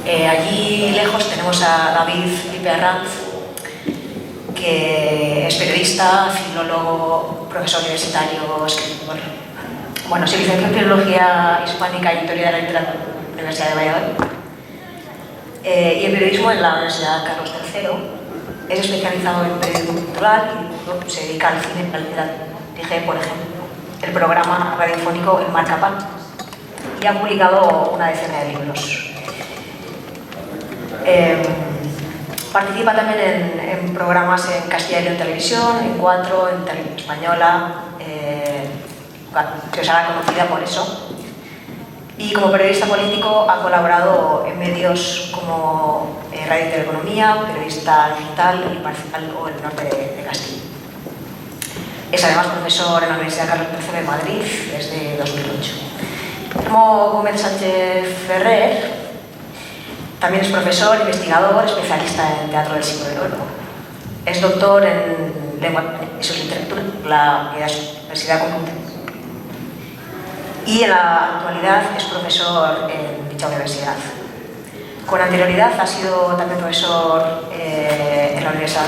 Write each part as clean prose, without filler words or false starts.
Allí lejos tenemos a David Pipe Arranz, que es periodista, filólogo, profesor universitario, escritor. Bueno, se licenció en Filología Hispánica y Teoría de la Literatura en la Universidad de Valladolid y en Periodismo en la Universidad Carlos III. Es especializado en periodismo cultural y se dedica al cine y a la literatura. Dirige, por ejemplo, el programa radiofónico El Marcapán y ha publicado una decena de libros. Participa también en programas en Castilla y León Televisión, en Cuatro, en Televisión Española, que os hará conocida por eso. Y como periodista político ha colaborado en medios como Radio y Teleeconomía, Periodista Digital, El Imparcial o El Norte de Castilla. Es además profesor en la Universidad Carlos III de Madrid desde 2008. Como Gómez Sánchez Ferrer, también es profesor, investigador, especialista en teatro del siglo de oro. Es doctor en lengua y literatura por la Universidad Complutense. Y en la actualidad es profesor en dicha universidad. Con anterioridad ha sido también profesor en la Universidad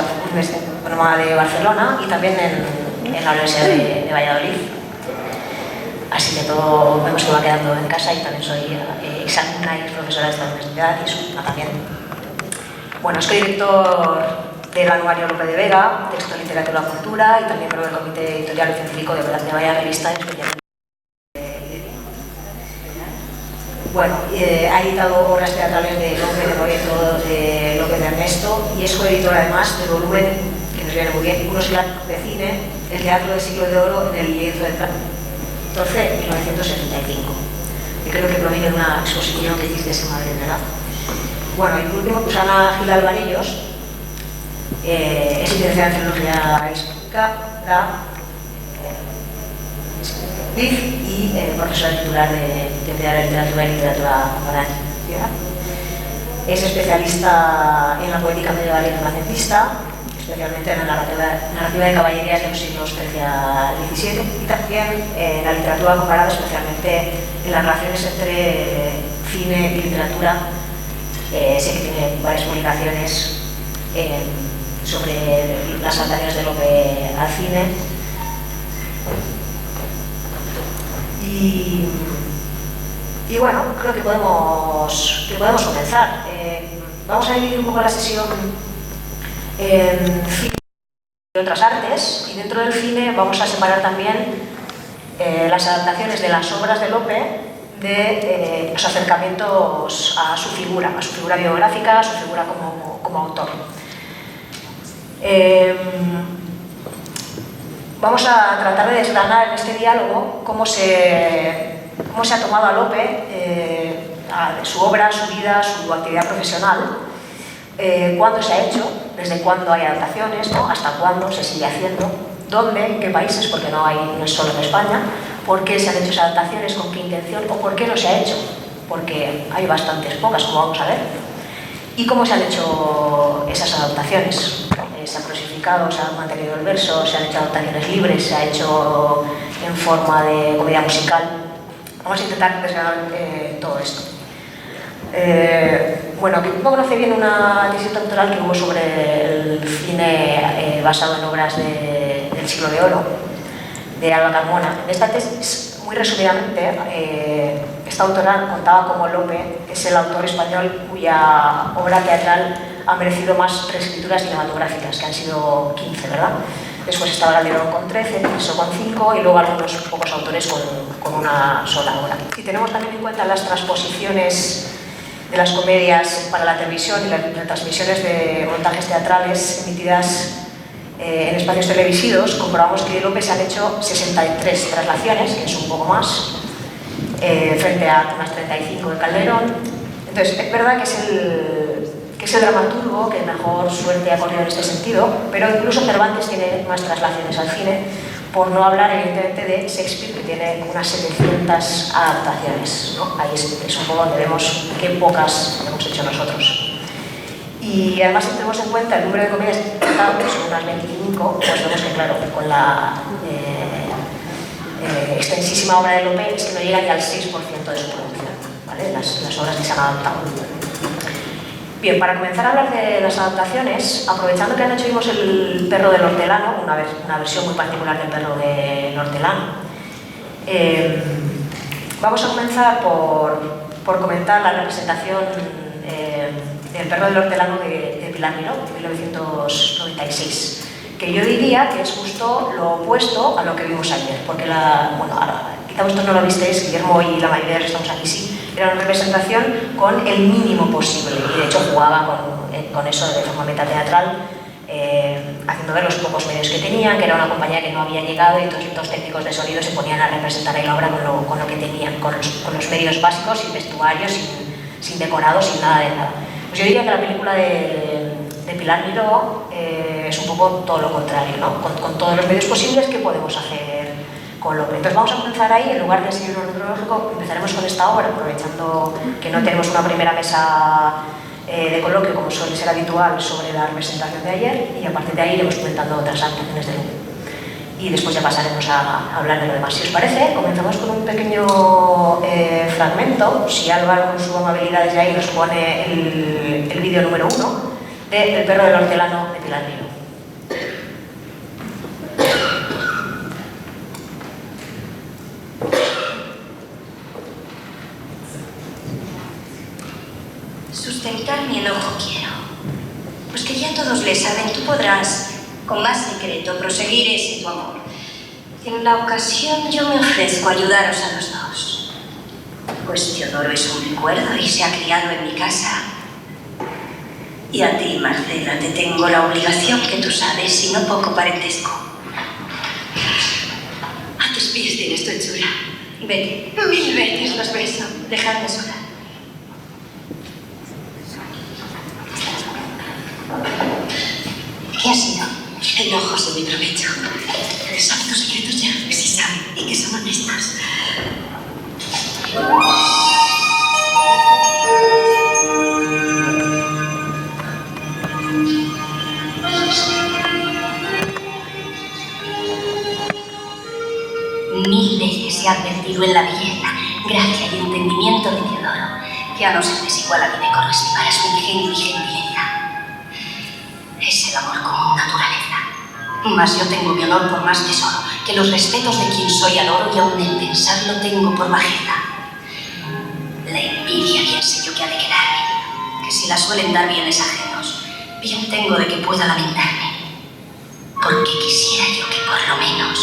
Autónoma de Barcelona y también en la Universidad de Valladolid. Así que todo vemos que va quedando en casa y también soy exalumna y profesora de esta universidad y su también. Bueno, es co-director del anuario Lope de Vega, Texto, Literatura, Cultura y también miembro del comité editorial y científico de Vaya Revista en especial. Bueno, ha editado obras teatrales de Lope de Moreto, de López de Ernesto y es coeditor además del volumen, que nos viene muy bien, Unos clásicos de cine, el teatro del siglo de oro en el lienzo del plan. 1975, que creo que proviene de una exposición que hiciste en Madrid, ¿verdad? Bueno, y por último, Susana Gil Alvarellos, es licenciada en Filología Hispánica y profesora titular de Teoría de la Literatura y Literatura Contemporánea. Es especialista en la poética medieval y renacentista, especialmente en la narrativa de caballerías de los siglos XIII a XVII y también en la literatura comparada, especialmente en las relaciones entre cine y literatura. Sé que tiene varias publicaciones sobre las adaptaciones de Lope al cine. Y bueno, creo que podemos comenzar. Vamos a dividir un poco la sesión en cine y otras artes, y dentro del cine vamos a separar también las adaptaciones de las obras de Lope de los acercamientos a su figura biográfica, a su figura como autor. Vamos a tratar de desgranar en este diálogo cómo se ha tomado a Lope, su obra, su vida, su actividad profesional, cuándo se ha hecho, desde cuándo hay adaptaciones, ¿no? Hasta cuándo se sigue haciendo, dónde, en qué países, porque no es solo en España, por qué se han hecho esas adaptaciones, con qué intención o por qué no se ha hecho, porque hay bastantes pocas, como vamos a ver, y cómo se han hecho esas adaptaciones. Se ha crucificado, se ha mantenido el verso, se han hecho adaptaciones libres, se ha hecho en forma de comedia musical. Vamos a intentar desgranar todo esto. Bueno, quien no conoce bien una tesis doctoral que hubo sobre el cine basado en obras del siglo de oro, de Alba Carmona. En esta tesis, muy resumidamente, esta autora contaba cómo Lope es el autor español cuya obra teatral ha merecido más reescrituras cinematográficas, que han sido 15, ¿verdad? Después estaba Calderón con 13, Piso con 5 y luego algunos pocos autores con una sola obra. Si tenemos también en cuenta las transposiciones de las comedias para la televisión y las retransmisiones de montajes teatrales emitidas en espacios televisivos, comprobamos que de Lope se han hecho 63 traslaciones, que es un poco más, frente a unas 35 de Calderón. Entonces, es verdad que es el dramaturgo que mejor suerte ha corrido en este sentido, pero incluso Cervantes tiene más traslaciones al cine, por no hablar evidentemente de Shakespeare, que tiene unas 700 adaptaciones, ¿no? Ahí es un poco donde vemos qué pocas hemos hecho nosotros. Y además, si tenemos en cuenta el número de comedias que son unas 25, pues vemos que, claro, con la extensísima obra de Lope es que no llega ni al 6% de su producción, ¿vale? Las obras que se han adaptado. Bien, para comenzar a hablar de las adaptaciones, aprovechando que anoche vimos El perro del hortelano, una versión muy particular del perro del hortelano, vamos a comenzar por comentar la representación del perro del hortelano de Pilar Miró, de 1996, que yo diría que es justo lo opuesto a lo que vimos ayer, porque quizá vosotros no lo visteis, Guillermo y la mayoría de los que estamos aquí sí, era una representación con el mínimo posible, y de hecho jugaba con eso de forma metateatral, haciendo ver los pocos medios que tenían, que era una compañía que no había llegado, y todos los técnicos de sonido se ponían a representar ahí la obra con lo que tenían, con los medios básicos, sin vestuario, sin decorado, sin nada de nada. Pues yo diría que la película de Pilar Miró es un poco todo lo contrario, ¿no? Con todos los medios posibles, ¿qué podemos hacer con lo que? Entonces vamos a comenzar ahí, en lugar de seguir un cronológico, empezaremos con esta obra, aprovechando que no tenemos una primera mesa de coloquio, como suele ser habitual, sobre la representación de ayer, y a partir de ahí iremos comentando otras adaptaciones de Lugo. Y después ya pasaremos a hablar de lo demás. Si os parece, comenzamos con un pequeño fragmento. Si Álvaro, con su amabilidad desde ahí, nos pone el vídeo número 1 de El perro del hortelano de Pilar Miró. Sustentar mi enojo quiero, pues que ya todos le saben, tú podrás, con más secreto, proseguir ese tu amor. En la ocasión yo me ofrezco a ayudaros a los dos, pues Teodoro es un recuerdo y se ha criado en mi casa. Y a ti, Marcela, te tengo la obligación que tú sabes, y no poco parentesco. A tus pies tienes tu hechura. Vete, 1000 veces los beso, dejadme sola. ¿Qué ha sido? Enojos de mi provecho. ¿Saben tus secretos ya? Sí saben, y que son honestos. Mil veces se ha advertido en la belleza, gracia y entendimiento de Teodoro, que a no ser desigual a mí me correspondrá su ingenio y gentileza. Es el amor como naturaleza. Mas yo tengo mi honor por más tesoro, que los respetos de quien soy adoro, y aún el pensarlo tengo por bajeza. La envidia bien sé yo que ha de quedarme, que si la suelen dar bienes ajenos, bien tengo de que pueda lamentarme. Porque quisiera yo que por lo menos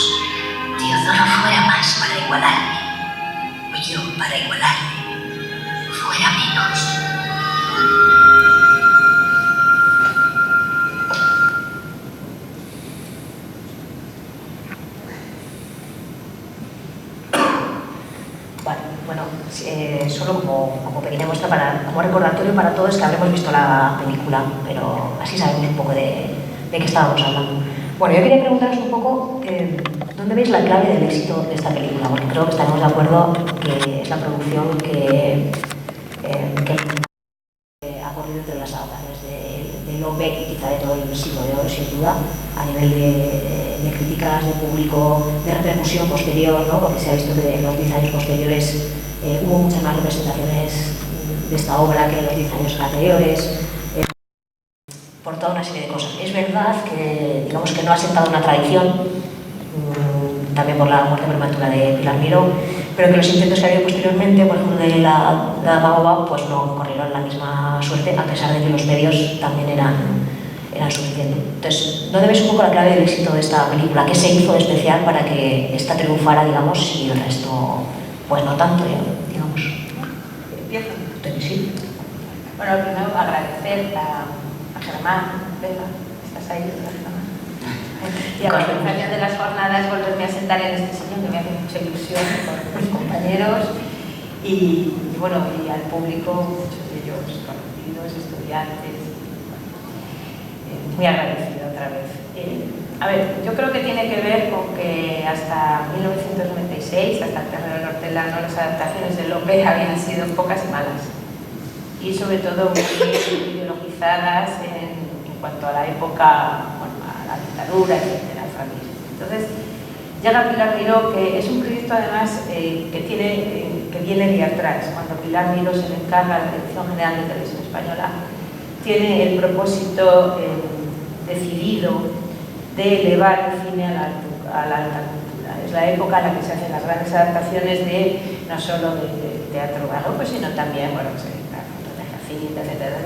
Teodoro fuera más para igualarme, o yo para igualarme fuera menos. Bueno, solo como pequeña muestra, como recordatorio para todos que habremos visto la película, pero así sabemos un poco de qué estábamos hablando. Bueno, yo quería preguntaros un poco ¿dónde veis la clave del éxito de esta película? Porque creo que estaremos de acuerdo que es la producción que ha corrido entre las adaptaciones de Lope y quizá de todo el siglo de oro, sin duda, a nivel de críticas, de público, de repercusión posterior, ¿no? Porque se ha visto que en los 10 años posteriores hubo muchas más representaciones de esta obra que en los 10 años anteriores, por toda una serie de cosas. Es verdad que, digamos, que no ha sentado una tradición, también por la muerte prematura de Pilar Miró, pero que los intentos que ha habido posteriormente, por ejemplo de la Baobab, pues no corrieron la misma suerte, a pesar de que los medios también eran suficientes. Entonces, ¿dónde veis un poco la clave del éxito de esta película? ¿Qué se hizo de especial para que esta triunfara, digamos, y el resto, pues no tanto, digamos? Empiezo. Sí. Bueno, primero agradecer a Germán, Vela, estás ahí, Germán. Y a la organización de las jornadas, volverme a sentar en este sillón, que me hace mucha ilusión con mis compañeros, y bueno, y al público, muchos de ellos conocidos, estudiantes. Muy agradecida otra vez. A ver, yo creo que tiene que ver con que hasta 1996, hasta El perro del hortelano, las adaptaciones de Lope habían sido pocas y malas, y sobre todo muy ideologizadas en cuanto a la época, bueno, a la dictadura, etcétera, al franquismo. Entonces, llega Pilar Miró, que es un proyecto además que viene de atrás. Cuando Pilar Miró se le encarga a la Dirección General de Televisión Española, tiene el propósito decidido de elevar el cine a la alta cultura. Es la época en la que se hacen las grandes adaptaciones no solo de teatro barroco, sino también, bueno, pues, la fotografía, etcétera.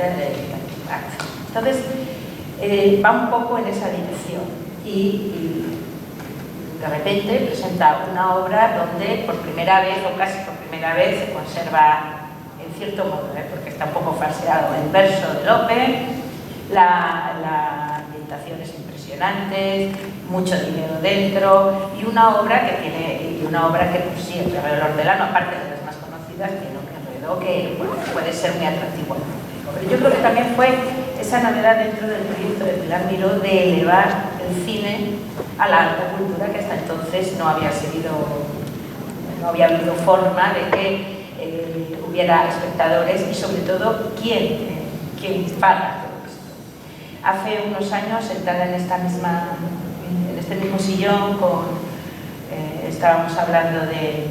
Entonces, va un poco en esa dirección y de repente presenta una obra donde por primera vez, o casi por primera vez, se conserva, en cierto modo, porque está un poco falseado, el verso de Lope, la ambientación es impresionante, mucho dinero dentro, y una obra que pues sí, el Perro del Hortelano, aparte de las más conocidas, tiene un enredo que bueno, puede ser muy atractivo al público. Pero yo creo que también fue esa novedad dentro del proyecto de Pilar Miró de elevar el cine a la alta cultura, que hasta entonces no había habido forma de que hubiera espectadores y sobre todo quién paga todo esto. Hace unos años, sentada en este mismo sillón, estábamos hablando del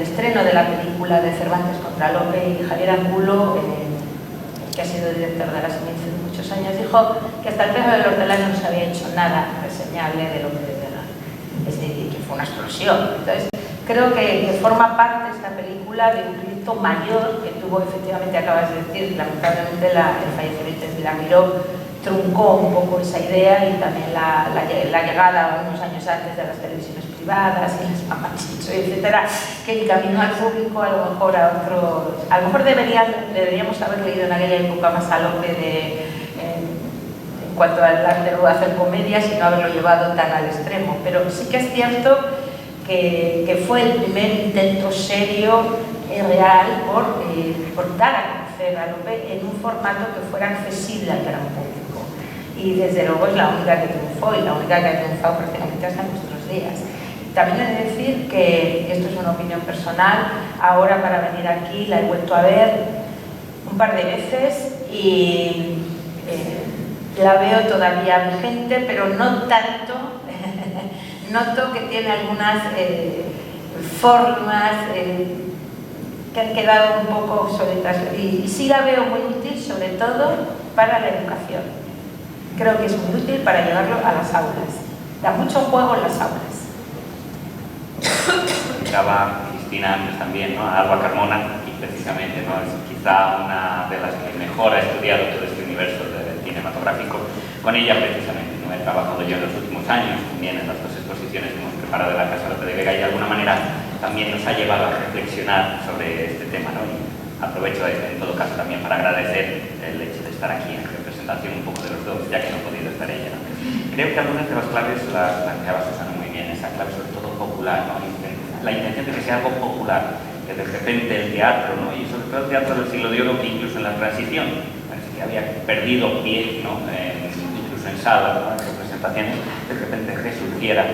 estreno de la película de Cervantes contra Lope, y Javier Angulo, que ha sido director de la Semencia de muchos años, dijo que hasta el Perro del Hortelano no se había hecho nada reseñable de Lope de Vega. Es decir, que fue una explosión. Entonces, creo que forma parte esta película de un proyecto mayor que tuvo, efectivamente, acabas de decir, lamentablemente el fallecimiento de Pilar Miró truncó un poco esa idea, y también la llegada unos años antes de las televisiones privadas y las mamachicho, etcétera, que encaminó al público a lo mejor a otros. A lo mejor deberíamos haber leído en aquella época más a Lope en cuanto al arte de hacer comedias y no haberlo llevado tan al extremo, pero sí que es cierto que fue el primer intento serio y real por dar a conocer a Lope en un formato que fuera accesible al gran público. Y desde luego es la única que triunfó, y la única que ha triunfado prácticamente hasta nuestros días. También he de decir que, esto es una opinión personal, ahora para venir aquí la he vuelto a ver un par de veces y la veo todavía vigente, pero no tanto. Noto que tiene algunas formas que han quedado un poco obsoletas, y sí la veo muy útil, sobre todo para la educación. Creo que es muy útil para llevarlo a las aulas. Da mucho juego en las aulas. Explicaba Cristina antes también, ¿no?, a Alba Carmona, y precisamente, ¿no?, es quizá una de las que mejor ha estudiado todo este universo cinematográfico. Con ella precisamente, ¿no?, he trabajado yo en los últimos años también en las dos exposiciones que hemos preparado de la Casa Lope de Vega, y de alguna manera también nos ha llevado a reflexionar sobre este tema, ¿no? Y aprovecho en todo caso también para agradecer el hecho de estar aquí en representación un poco de los dos, ya que no ha podido estar ella, ¿no? Creo que algunas de las claves las planteaba Susana muy bien, esa clave sobre todo popular, ¿no? La intención de que sea algo popular, que de repente el teatro, ¿no?, y sobre todo el teatro del siglo de oro, que incluso en la transición parece que había perdido pie, ¿no?, incluso en salas, ¿no?, en representaciones, de repente resurgiera.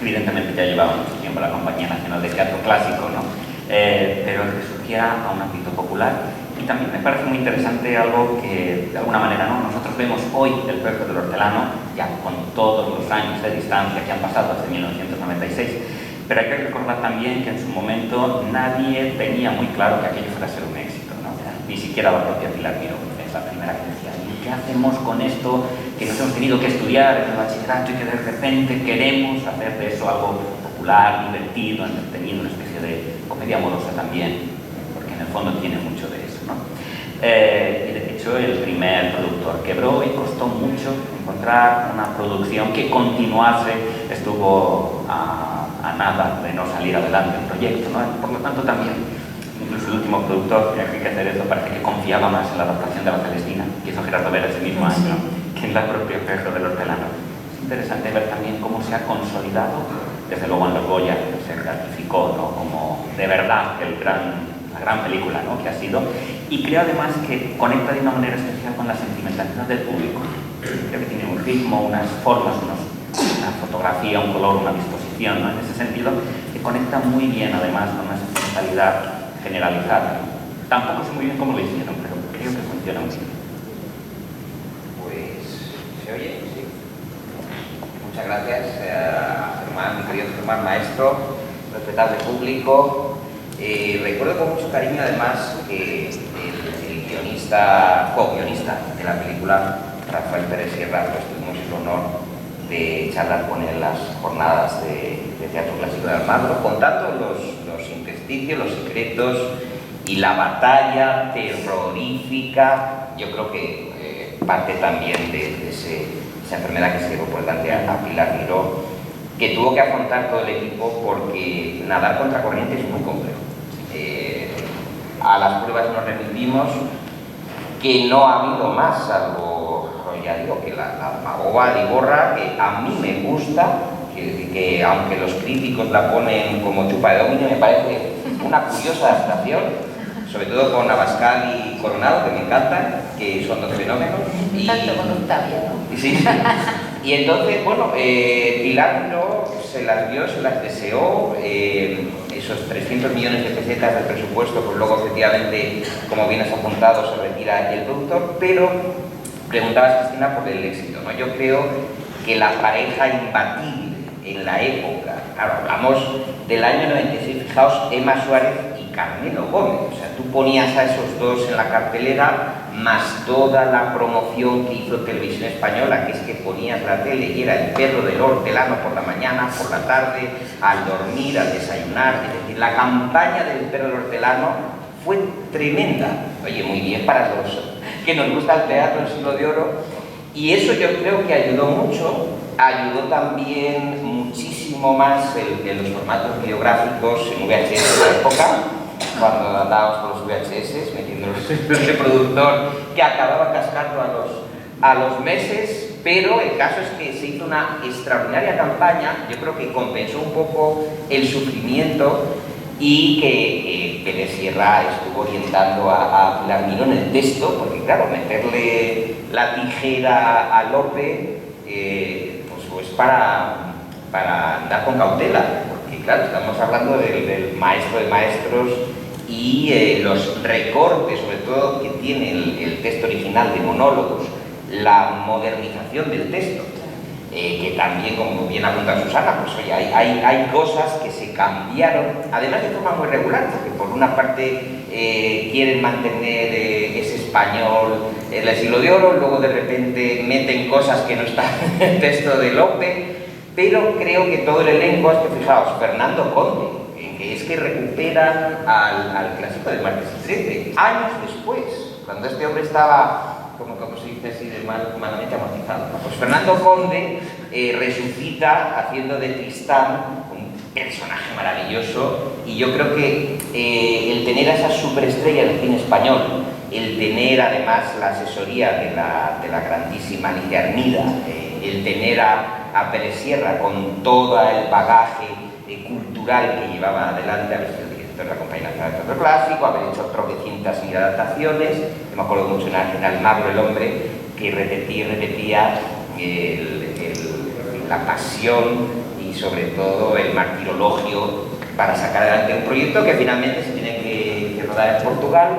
Evidentemente ya llevaba mucho tiempo la Compañía Nacional de Teatro Clásico, ¿no?, pero resurgiera a un ámbito popular. Y también me parece muy interesante algo que, de alguna manera, ¿no?, nosotros vemos hoy el Perro del Hortelano, ya con todos los años de distancia que han pasado desde 1996, pero hay que recordar también que en su momento nadie tenía muy claro que aquello fuera a ser un éxito, ¿no? Ni siquiera la propia Pilar Miró, es la primera que decía, ¿y qué hacemos con esto que nos hemos tenido que estudiar en el bachillerato y que de repente queremos hacer de eso algo popular, divertido, entretenido, una especie de comedia amorosa también, porque en el fondo tiene mucho de eso, ¿no? Y de hecho el primer productor quebró y costó mucho encontrar una producción que continuase, estuvo a nada de no salir adelante el proyecto, ¿no? Por lo tanto también, incluso el último productor, que hay que hacer eso, parece que confiaba más en la adaptación de La Celestina, que hizo Gerardo Vera ese mismo año, que en la propia Perro del Hortelano. Es interesante ver también cómo se ha consolidado, desde luego en los Goya se ratificó, ¿no?, como de verdad la gran película, ¿no?, que ha sido, y creo además que conecta de una manera especial con la sentimentalidad del público. Creo que tiene un ritmo, unas formas, una fotografía, un color, una disposición, ¿no?, en ese sentido, que conecta muy bien además con una sentimentalidad generalizada. Tampoco sé muy bien cómo lo hicieron, pero creo que funciona muy bien. Pues, ¿se oye? Sí. Muchas gracias a Germán, mi querido Germán, maestro, respetable público. Recuerdo con mucho cariño además que el guionista guionista, co-guionista de la película, Rafael Pérez Sierra, pues tuvimos el honor de charlar con él en las jornadas de Teatro Clásico de Almagro, contando los intersticios, los secretos y la batalla terrorífica. Yo creo que parte también de esa enfermedad que se llevó por delante a Pilar Miró, que tuvo que afrontar todo el equipo porque nadar contra corriente es muy complejo. A las pruebas nos remitimos, que no ha habido más, salvo, ya digo, que la Magoba de Iborra, que a mí me gusta, que aunque los críticos la ponen como chupa de dominio, me parece una curiosa adaptación, sobre todo con Abascal y Coronado, que me encantan, que son dos fenómenos. Y tanto con Octavia, ¿no? Sí, sí. Y entonces, bueno, Pilar Miró se las vio, se las deseó, esos 300 millones de pesetas del presupuesto, pues luego efectivamente, como bien has apuntado, se retira el productor, pero preguntabas, Cristina, por el éxito, ¿no? Yo creo que la pareja imbatible en la época, claro, hablamos del año 96, fijaos, Emma Suárez y Carmelo Gómez, o sea, tú ponías a esos dos en la cartelera, más toda la promoción que hizo Televisión Española, que es que ponías la tele y era el perro del hortelano por la mañana, por la tarde, al dormir, al desayunar, es decir, la campaña del perro del hortelano fue tremenda. Oye, muy bien para los que nos gusta el teatro, el siglo de oro, y eso yo creo que ayudó mucho, ayudó también muchísimo más en los formatos videográficos en VHS de la época, cuando andábamos con los VHS, metiéndolos en el reproductor, que acababa cascando a los meses, pero el caso es que se hizo una extraordinaria campaña, yo creo que compensó un poco el sufrimiento y que Pérez Sierra estuvo orientando a Pilar Miró en el texto, porque claro, meterle la tijera a Lope, pues para andar con cautela, porque claro, estamos hablando del maestro de maestros y los recortes, sobre todo, que tiene el texto original de monólogos, la modernización del texto, que también, como bien apunta Susana, pues oye, hay cosas que se cambiaron, además de forma muy regular, porque por una parte quieren mantener ese español del siglo de oro, luego de repente meten cosas que no están en el texto de Lope, pero creo que todo el elenco, es que fijaos, Fernando Conde, que es que recuperan al clásico de Martes y 13, años después, cuando este hombre estaba, como se dice así, de malamente amortizado. Pues Fernando Conde resucita haciendo de Tristán un personaje maravilloso, y yo creo que el tener a esa superestrella del cine español, el tener además la asesoría de la grandísima Alicia Armida, el tener a Pérez Sierra con todo el bagaje cultural que llevaba adelante, haber sido director de la Compañía Nacional de Teatro Clásico, haber hecho tropecientas mil adaptaciones. Yo me acuerdo mucho en Almagro, el hombre que repetía la pasión y sobre todo el martirologio para sacar adelante un proyecto que finalmente se tiene que rodar en Portugal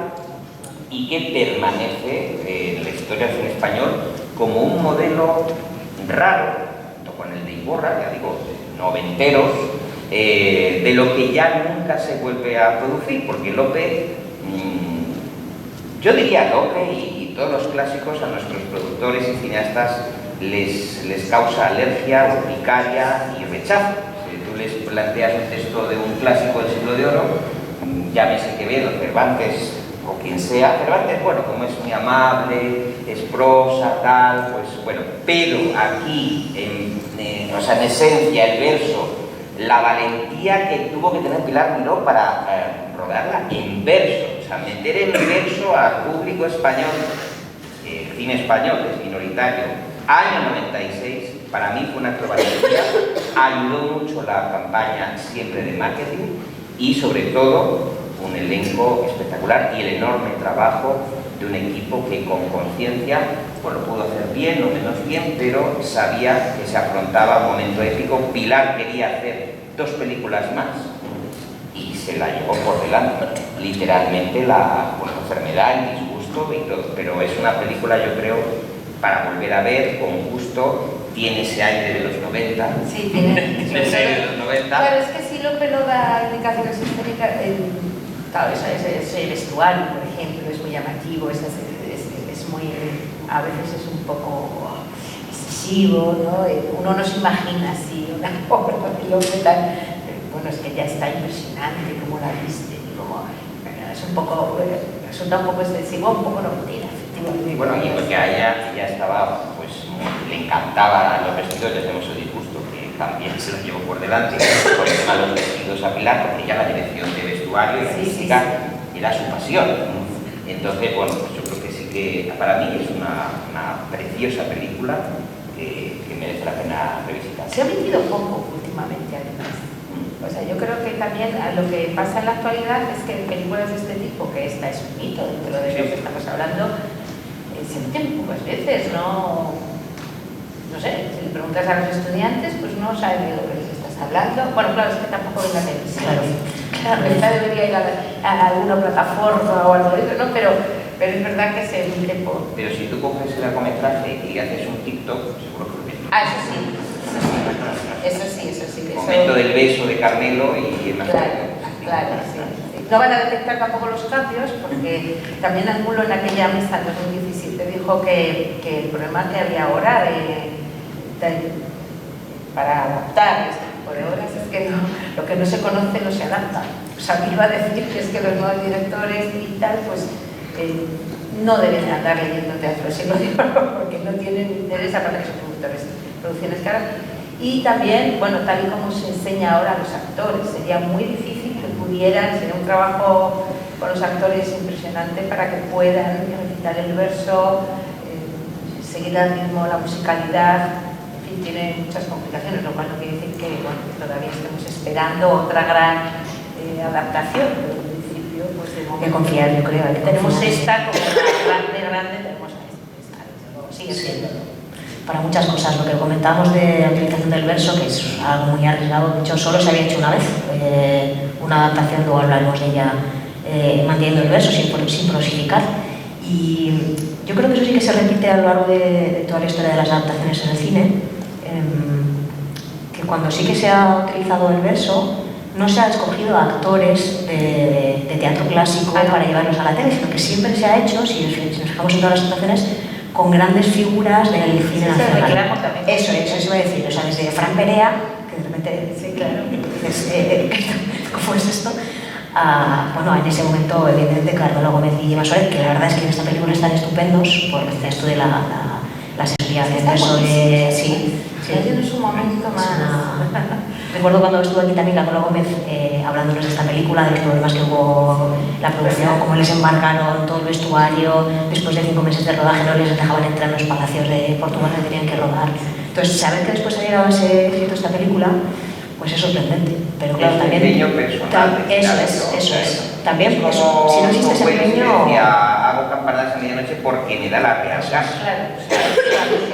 y que permanece en la historia del cine español como un modelo raro, junto con el de Iborra, ya digo, noventeros, de lo que ya nunca se vuelve a producir, porque Lope, yo diría Lope y todos los clásicos a nuestros productores y cineastas les causa alergia, urticaria y rechazo. Si tú les planteas un texto de un clásico del siglo de oro, llámese Quevedo, Cervantes o quien sea, Cervantes, bueno, como es muy amable, es prosa, tal, pues bueno, pero aquí, o sea, en esencia, el verso, la valentía que tuvo que tener Pilar Miró para rodarla en verso, o sea, meter en verso al público español, el cine español es minoritario, año 96, para mí fue una acto de valentía, ayudó mucho la campaña siempre de marketing y sobre todo un elenco espectacular y el enorme trabajo de un equipo que con conciencia, pues lo pudo hacer bien o menos bien, pero sabía que se afrontaba un momento épico. Pilar quería hacer 2 películas más y se la llevó por delante, literalmente la enfermedad, el disgusto y todo, pero es una película, yo creo, para volver a ver con gusto, tiene ese aire de los 90. Sí, tiene ese aire de los 90. Claro, es que si Lope no da indicaciones históricas, claro, ese vestuario, por ejemplo, es muy llamativo, esas es muy, a veces es un poco excesivo, ¿no? Uno no se imagina así una obra del hombre tan, bueno, es que ya está impresionante como la viste, y como, es un poco, resulta un poco excesivo, un poco mentira, efectivamente. Bueno, y porque a ella estaba, pues, le encantaba los vestidos, le hacemos el disgusto, que también se lo llevó por delante, por el tema de los vestidos a Pilar, porque ella la dirección de vestuario y la física era su pasión. Entonces, bueno, pues yo creo que sí que para mí es una preciosa película que merece la pena revisitar. Se ha vendido poco últimamente, además. O sea, yo creo que también lo que pasa en la actualidad es que películas de este tipo, que esta es un mito dentro de lo que estamos hablando, se meten pocas veces, no sé, si le preguntas a los estudiantes, pues no saben de lo que les estás hablando. Bueno, claro, es que tampoco ven la televisión. Claro, esta debería ir a alguna plataforma o algo de eso, ¿no? Pero es verdad que se emite por... Pero si tú coges el largometraje y haces un TikTok, seguro que lo ves. Ah, eso sí. El momento del beso de Carmelo y el Claro, sí. No van a detectar tampoco los cambios, porque también Angulo en aquella mesa en 2017 dijo que el problema que había ahora para adaptar este tipo de obras es que lo que no se conoce no se adapta. O sea, me iba a decir que es que los nuevos directores y tal, pues no deben andar leyendo teatro del siglo de oro, porque no tienen interés, aparte que son producciones caras. Y también, bueno, tal y como se enseña ahora a los actores, sería muy difícil que pudieran, sería un trabajo con los actores impresionante para que puedan recitar el verso, seguir al ritmo, la musicalidad, en fin, tiene muchas complicaciones, lo cual no quiere decir que, bueno, todavía estemos esperando otra gran adaptación, pero en principio, pues de momento... Hay que confiar, yo creo. Tenemos esta como la grande, tenemos esta, sigue siendo. Para muchas cosas, lo que comentábamos de la utilización del verso, que es algo muy arriesgado, de hecho solo se había hecho una vez, una adaptación, luego hablaremos de ella, manteniendo el verso sin prosificar, y yo creo que eso sí que se repite a lo largo de toda la historia de las adaptaciones en el cine, que cuando sí que se ha utilizado el verso, no se ha escogido a actores de teatro clásico para llevarlos a la tele, sino que siempre se ha hecho, si nos fijamos en todas las adaptaciones, con grandes figuras del cine nacional. Eso iba a decir, o sea, desde Fran Perea, que de repente, sí, claro, dices, ¿cómo es esto? Bueno, en ese momento, evidentemente, Carmelo Gómez y Gemma Suárez, que la verdad es que en esta película están estupendos, por esto de la sexualidad del verso, sí. Tiene su momento más... Recuerdo cuando estuvo aquí también Carmelo Gómez hablándonos de esta película, de los problemas que hubo la producción, cómo les embarcaron todo el vestuario, después de 5 meses de rodaje no les dejaban entrar en los palacios de Portugal que tenían que rodar. Entonces, saber que después ha llegado ese éxito esta película, pues es sorprendente. Pero claro, también... Eso es. También, es como, si no existe ese empeño... hago campanadas a medianoche porque me da la real gana. Claro.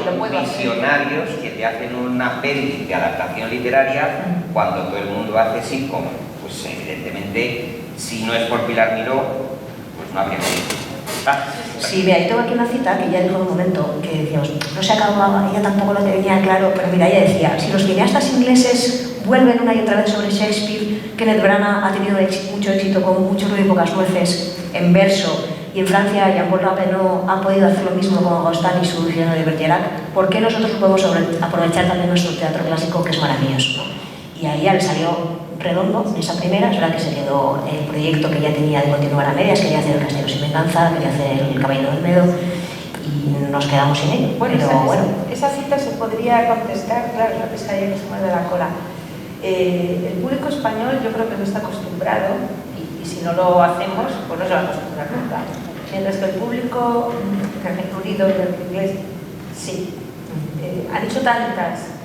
Son visionarios que te hacen una peli de adaptación literaria cuando todo el mundo hace sitcom. Pues evidentemente, si no es por Pilar Miró, pues no habría película. Sí, mira, yo tengo aquí una cita que ella dijo en un momento, que decíamos, no se acababa, ella tampoco lo tenía claro, pero mira, ella decía, si los cineastas ingleses vuelven una y otra vez sobre Shakespeare, Kenneth Branagh ha tenido mucho éxito con mucho ruido y pocas nueces en verso, y en Francia Jean-Paul Rappeneau ha podido hacer lo mismo con Rostand y su Cyrano de Bergerac, ¿por qué nosotros no podemos aprovechar también nuestro teatro clásico, que es maravilloso? Y a ella le salió redondo en esa primera, es verdad que se quedó el proyecto que ya tenía de continuar a medias, quería hacer El Castillo sin venganza, quería hacer El Caballero del Medo, y nos quedamos sin ello. Esa cita se podría contestar, claro, es la pesadilla que se mueve la cola. El público español yo creo que no está acostumbrado, y si no lo hacemos, pues no se va a acostumbrar nunca. Mientras que el público que ha recurrido en inglés, sí. Han hecho tantas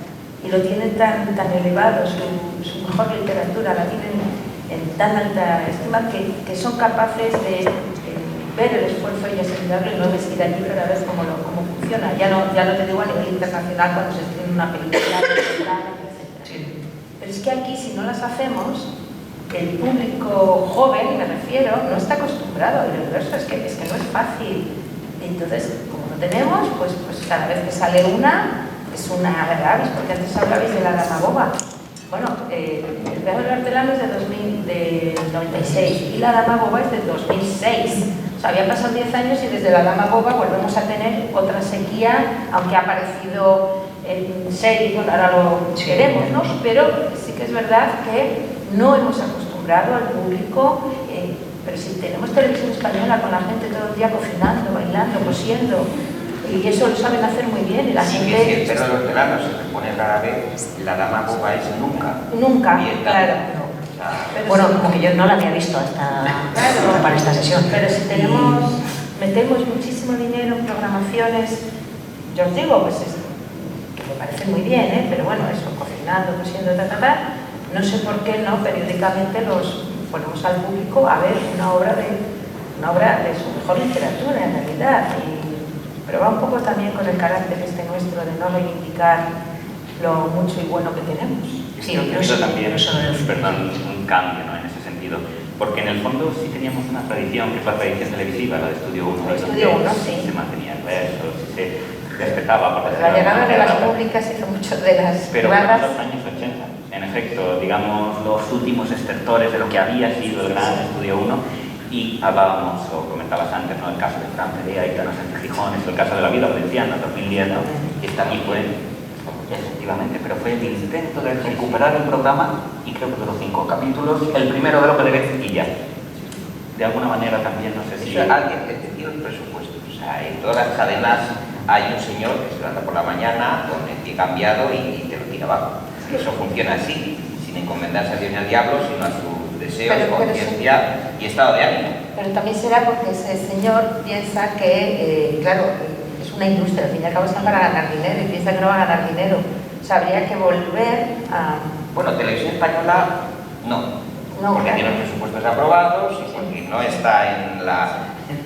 y lo tienen tan elevado, su mejor literatura la tienen en tan alta estima que son capaces de ver el esfuerzo y asimilarlo y no vestir allí para ver cómo funciona. Ya no te digo a nivel internacional cuando se estrena una película, etc. Pero es que aquí, si no las hacemos, el público joven, me refiero, no está acostumbrado al verso, es que no es fácil. Entonces, como no tenemos, pues cada vez que sale una, es una gravis, porque antes hablabais de La Dama Boba. Bueno, El viaje del hortelano es de 96 y La Dama Boba es de 2006. O sea, habían pasado 10 años y desde La Dama Boba volvemos a tener otra sequía, aunque ha aparecido en serie, bueno, ahora lo veremos, ¿no? Pero sí que es verdad que no hemos acostumbrado al público, pero si tenemos televisión española con la gente todo el día cocinando, bailando, cosiendo, y eso lo saben hacer muy bien, y la sí, gente... que si el perro del hortelano se repone rara vez, La Dama Boba es nunca. Nunca, Bien, claro. no. O sea, Bueno, como que yo no la había visto hasta para esta sesión. Pero si metemos muchísimo dinero en programaciones, yo os digo, pues que me parece muy bien, pero bueno, eso, cocinando, cosiendo, no sé por qué no, periódicamente los ponemos al público a ver una obra de su mejor literatura, en realidad, pero va un poco también con el carácter nuestro de no reivindicar lo mucho y bueno que tenemos. Sí, yo creo también, eso es un cambio, ¿no? En ese sentido, porque en el fondo sí teníamos una tradición, que es la tradición televisiva, la de Estudio 1, sí. Se mantenía el verso, se respetaba. Por la llegada de las públicas hizo mucho de las pero en privadas. los años 80, en efecto, digamos, los últimos estertores de lo que había sido el gran Estudio 1, y hablábamos, o comentabas antes, ¿no? El caso de Fran Perea y Tana Sánchez Gijones, el caso de La Vida Valenciana, 2010, ¿no? Y esta aquí fue, efectivamente, pero fue el intento de recuperar el programa, y creo que duró 5 capítulos, el primero de Lope de Vez y ya. De alguna manera también, no sé si... Alguien que te tiene el presupuesto. O sea, en todas las cadenas hay un señor que se levanta por la mañana con el pie cambiado y te lo tira abajo. Eso funciona así, sin encomendarse a Dios ni al diablo, sino a sus deseos, conciencia y estado de ánimo. Pero también será porque ese señor piensa que, claro, es una industria, al fin y al cabo está para ganar dinero y piensa que no va a ganar dinero. O sea, habría que volver a... Bueno, Televisión Española no, porque claro. tiene los presupuestos aprobados y porque no está en el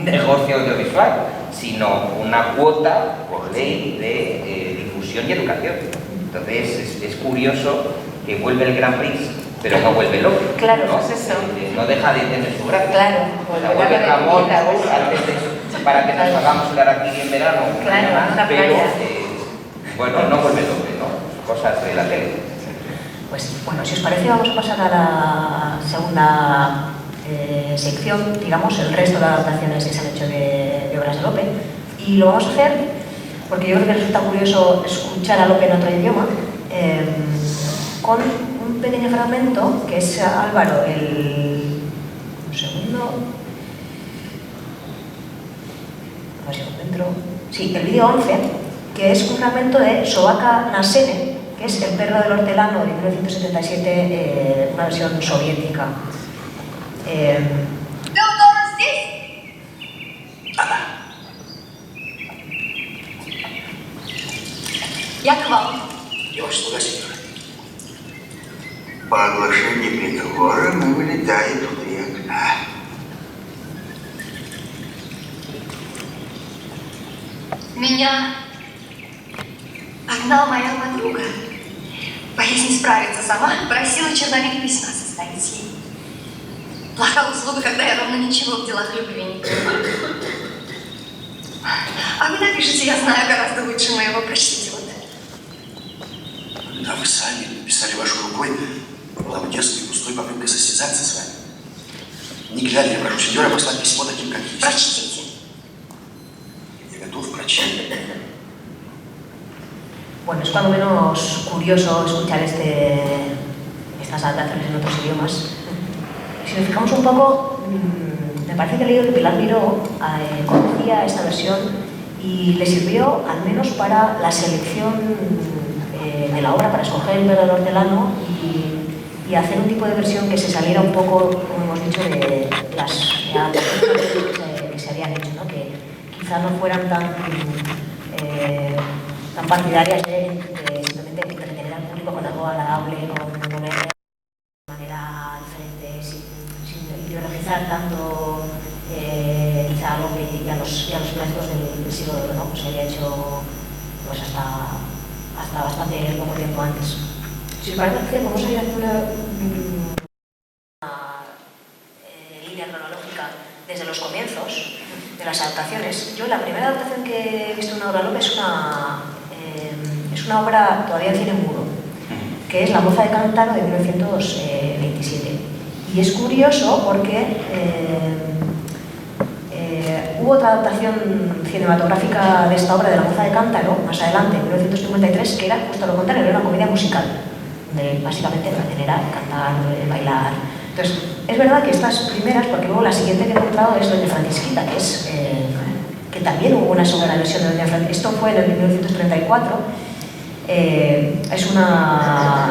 negocio audiovisual, sino una cuota por ley de difusión y educación. Entonces es curioso que vuelve el Grand Prix, pero no vuelve Lope. Claro, ¿no? pues eso. No deja de tener su gracia. Claro, O sea, vuelve Ramón antes de eso, para que nos hagamos el Araquiri en verano, claro, más, una pero playa. bueno, no vuelve Lope, ¿no? Cosas de la tele. Pues bueno, si os parece vamos a pasar a la segunda sección, digamos, el resto de adaptaciones que se han hecho de obras de Lope, y lo vamos a hacer porque yo creo que resulta curioso escuchar a Lope en otro idioma, con un pequeño fragmento que es Álvaro, un segundo, a ver si lo encuentro, sí, el vídeo 11, que es un fragmento de Sobaka Nasene, que es El perro del hortelano de 1977, una versión soviética. Теодор здесь? Я к вам. Я ваш слуга, сеньор. По оглашении приговора мы вылетаем внутри окна. Меня погнала моя подруга. Боясь не справиться сама, просила черновик письма составить ей. Плохая услуга, когда я ровно ничего в делах любви не понимаю. А вы напишите, я знаю гораздо лучше моего, прочтите вот это. Да вы сами написали вашей рукой, была бы дерзкой и пустой попыткой состязаться с вами. Не глядя, я прошу сеньора послать письмо таким, как есть. Прочтите. Я готов прочесть. Bueno, es cuando menos curioso escuchar estas adaptaciones en otros idiomas. Si nos fijamos un poco, me parece que he leído que Pilar Miró conocía esta versión y le sirvió al menos para la selección de la obra, para escoger el verdadero hortelano y hacer un tipo de versión que se saliera un poco, como hemos dicho, de las adaptaciones que se habían hecho, ¿no? Que quizá no fueran tan partidarias de simplemente entretener al público con algo agradable, con una manera diferente, sin ideologizar tanto quizá a Lope y a los maestros del siglo de oro, ¿no? Pues se había hecho pues hasta bastante poco tiempo antes. Si os parece, vamos a ir haciendo una línea cronológica desde los comienzos de las adaptaciones. Yo la primera adaptación que he visto en una obra de Lope es una obra todavía en cine mudo, que es La moza de Cántaro de 1927. Y es curioso porque Hubo otra adaptación cinematográfica de esta obra de La moza de cántaro, más adelante, en 1953, que era justo lo contrario, era una comedia musical, donde básicamente era cantar, bailar. Entonces, es verdad que estas primeras, porque luego la siguiente que he encontrado es Doña Francisquita, que es que también hubo una segunda versión de Doña Francisquita. Esto fue en el 1934. Es una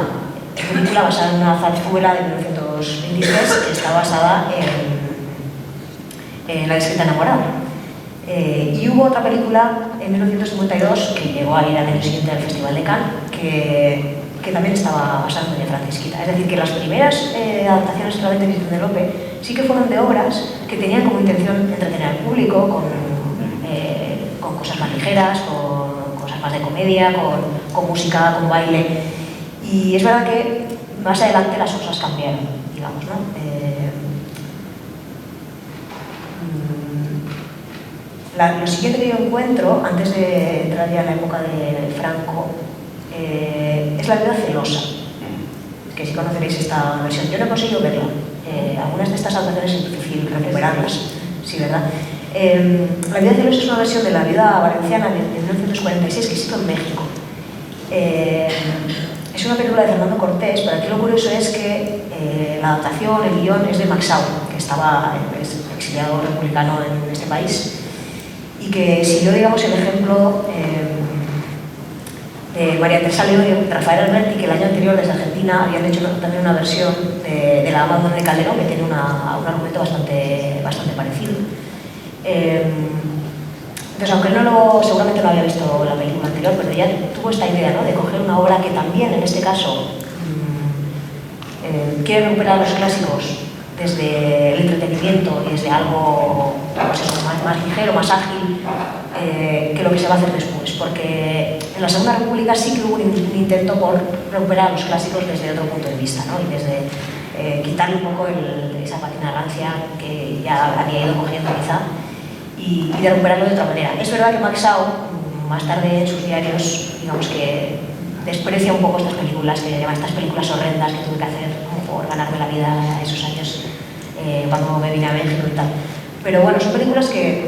película basada en una zarzuela de 1923 que está basada en La discreta enamorada. Y hubo otra película en 1952 que llegó a ir al año siguiente al Festival de Cannes que también estaba basada en Doña Francisquita. Es decir, que las primeras adaptaciones solamente de Lope sí que fueron de obras que tenían como intención entretener al público con cosas más ligeras, con cosas más de comedia, con música, con baile. Y es verdad que más adelante las cosas cambiaron, digamos, ¿no? Lo siguiente que yo encuentro, antes de entrar ya en la época de Franco, es La viuda celosa, que si conoceréis esta versión. Yo no he conseguido verla. Algunas de estas adaptaciones es difícil recuperarlas, sí, ¿verdad? La viuda celosa es una versión de La viuda valenciana de 1946 que se hizo en México. Es una película de Fernando Cortés, pero aquí lo curioso es que la adaptación, el guión, es de Maxau, que estaba exiliado republicano en este país, y que siguió, digamos, el ejemplo de María Teresa León y Rafael Alberti, que el año anterior desde Argentina habían hecho también una versión de La Dama de Calderón, que tiene un argumento bastante parecido. Entonces, aunque él seguramente no había visto la película anterior, pero ya tuvo esta idea, ¿no?, de coger una obra que también, en este caso, quiere recuperar los clásicos desde el entretenimiento y desde algo más ligero, más ágil, que lo que se va a hacer después. Porque en la Segunda República sí que hubo un intento por recuperar los clásicos desde otro punto de vista, ¿no?, y desde quitarle un poco esa patinarancia que ya había ido cogiendo quizá, y de recuperarlo de otra manera. Es verdad que Maxau, más tarde en sus diarios, digamos que desprecia un poco estas películas, que llama estas películas horrendas que tuve que hacer por ganarme la vida esos años cuando me vine a México y tal. Pero bueno, son películas que,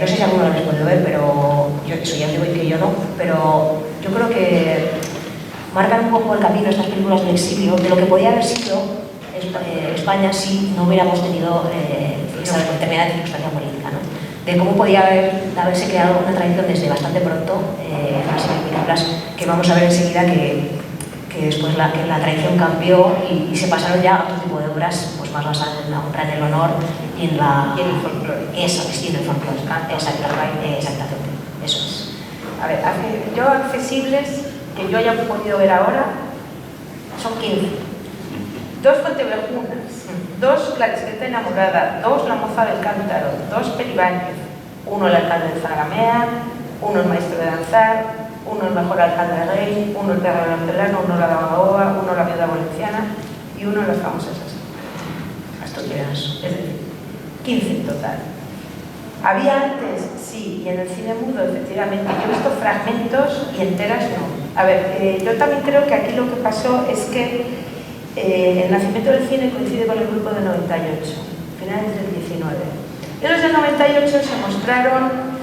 no sé si alguno las habéis podido ver, pero eso ya digo que yo no, pero yo creo que marcan un poco el camino estas películas del exilio, de lo que podía haber sido España si no hubiéramos tenido esa determinada circunstancia política, ¿no? De cómo podía haberse creado una tradición desde bastante pronto, una serie de películas que vamos a ver enseguida que después la tradición cambió y se pasaron ya a otro tipo de obras pues más basadas en la honra, en el honor y en el folclore. Eso, sí, en el folclore. Exactamente, eso es. A ver, yo accesibles que yo haya podido ver ahora son 15. 2 Fuenteverdunas, 2 La discreta enamorada, 2 La moza del cántaro, 2 Peribáñez, 1 El alcalde de Zagamea, 1 El maestro de danzar, 1 El mejor alcalde de rey, 1 El perro del hortelano, 1 La dama boba, 1 La viuda valenciana y 1 Las famosas asturianas. Es decir, 15 en total. Había antes, sí, y en el cine mudo, efectivamente. Yo he visto fragmentos y enteras no. A ver, yo también creo que aquí lo que pasó es que el nacimiento del cine coincide con el grupo de 98, finales del 19. Y los del 98 se mostraron,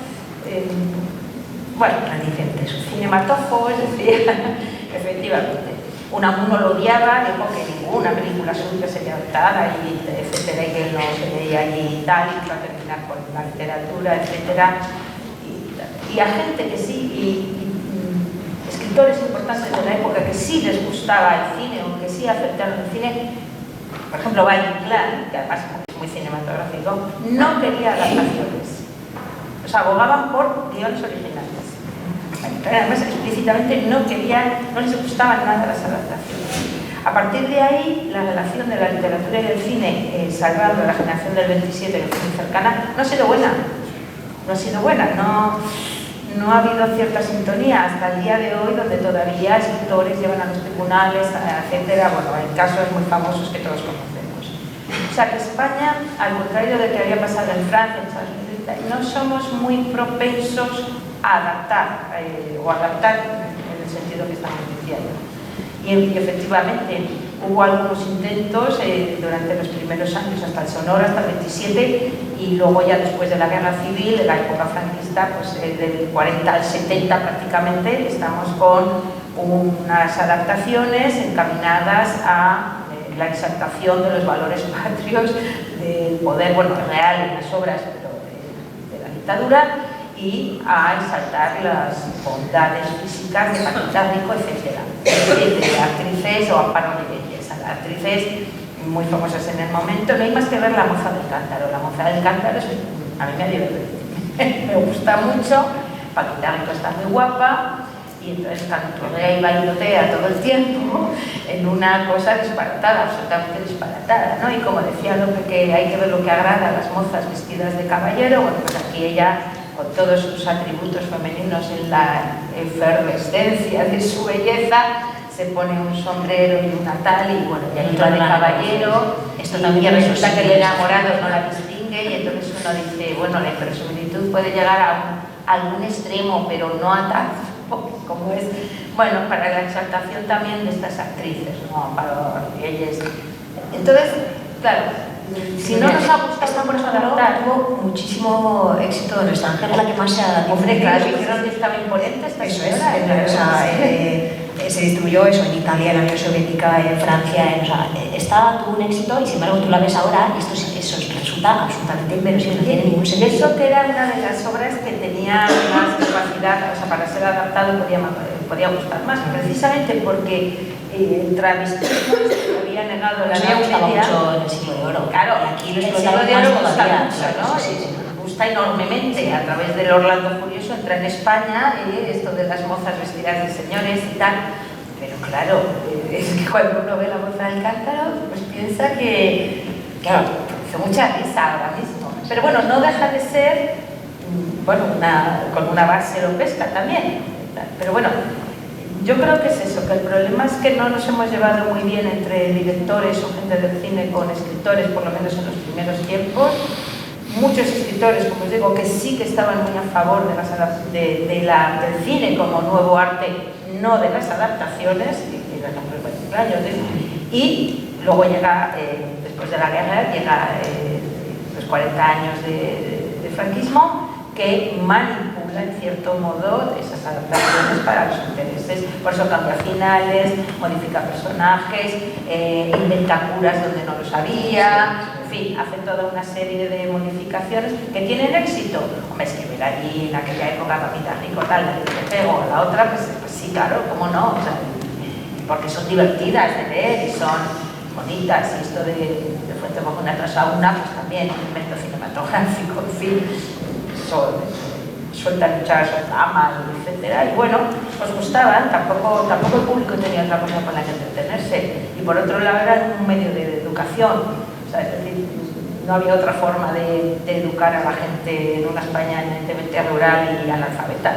bueno, reticentes, cinematófobos, decía, efectivamente. Uno lo odiaba, dijo que ninguna película suya sería adaptada, y etcétera, y que él no se veía allí y tal, y iba a terminar con la literatura, etcétera. Y a gente que sí, escritores importantes de la época que sí les gustaba el cine o que sí aceptaron el cine, por ejemplo Valle Inclán, que además es muy cinematográfico, no quería adaptaciones, o sea, abogaban por guiones originales. Además explícitamente no les gustaban nada las adaptaciones. A partir de ahí, la relación de la literatura y del cine, salvando la generación del 27 que fue muy cercana, no ha sido buena. No ha habido cierta sintonía hasta el día de hoy, donde todavía escritores llevan a los tribunales, etcétera. Bueno, hay casos muy famosos que todos conocemos. O sea que España, al contrario de que había pasado en Francia, en Estados Unidos, no somos muy propensos a adaptar, en el sentido que estamos diciendo. Y efectivamente, hubo algunos intentos durante los primeros años, hasta el Sonora, hasta el 27, y luego ya después de la Guerra Civil, de la época franquista, pues del 40 al 70 prácticamente, estamos con unas adaptaciones encaminadas a la exaltación de los valores patrios, del poder, bueno, real en las obras, pero de la dictadura, y a exaltar las bondades físicas de Paquita Rico, etc. De actrices o Amparo de Belleza, actrices muy famosas en el momento. No hay más que ver La moza del cántaro. La moza del cántaro a mí me ha divertido, me gusta mucho. Paquita Rico está muy guapa, y entonces canturrea y bailotea todo el tiempo en una cosa disparatada, absolutamente disparatada, ¿no? Y como decía Lope, que hay que ver lo que agrada a las mozas vestidas de caballero, bueno, pues aquí ella, con todos sus atributos femeninos en la efervescencia de su belleza, se pone un sombrero y una tal, y bueno, ya entra de caballero, esto también y resulta que el enamorado no la distingue, y entonces uno dice, bueno, la inverosimilitud puede llegar a algún extremo, pero no a tanto como es, bueno, para la exaltación también de estas actrices, ¿no? Para ellas. Entonces, claro, si no nos ha gustado, esta, por ejemplo, tuvo muchísimo éxito en el extranjero, la que más se ha hombre, claro, dijeron que estaba imponente esta eso señora, es, o sea, se distribuyó eso en Italia, en la Unión Soviética, en Francia, o sea, tuvo un éxito, y sin embargo tú la ves ahora y eso resulta absolutamente inverosímil, no tiene ningún sentido. Eso que era una de las obras que tenía más capacidad, o sea, para ser adaptado podía gustar más, precisamente porque el travestismo había negado la Eso ya gustaba media. mucho en el siglo de oro. Claro, y aquí lo el explotaron siglo de oro más gusta todavía. mucho, ¿no? Sí. Gusta enormemente. A través del Orlando Furioso entra en España esto de las mozas vestidas de señores y tal. Pero claro, es que cuando uno ve La moza del cántaro, pues piensa que, claro, hace mucha risa ahora mismo. Pero bueno, no deja de ser, bueno, con una base europesca también. Pero bueno, yo creo que es eso, que el problema es que no nos hemos llevado muy bien entre directores o gente del cine con escritores, por lo menos en los primeros tiempos. Muchos escritores, como os digo, que sí que estaban muy a favor del cine como nuevo arte, no de las adaptaciones, y luego llega, después de la guerra, llega los 40 años de franquismo, que manipula en cierto modo esas adaptaciones para los intereses. Por eso cambia finales, modifica personajes, inventa curas donde no los había, en fin, hace toda una serie de modificaciones que tienen éxito. Hombre, es que ver allí en aquella época Paquita Rico, tal, la que te pego, la otra, pues sí, claro, cómo no, o sea, porque son divertidas de ver y son bonitas, y esto de Fuente una tras a una, pues también un invento cinematográfico, en fin, suelta luchar, suelta ama, etc. Y bueno, os gustaban, tampoco el público tenía otra cosa con la que entretenerse. Y por otro lado era un medio de educación, o sea, es decir, no había otra forma de educar a la gente en una España eminentemente rural y analfabeta.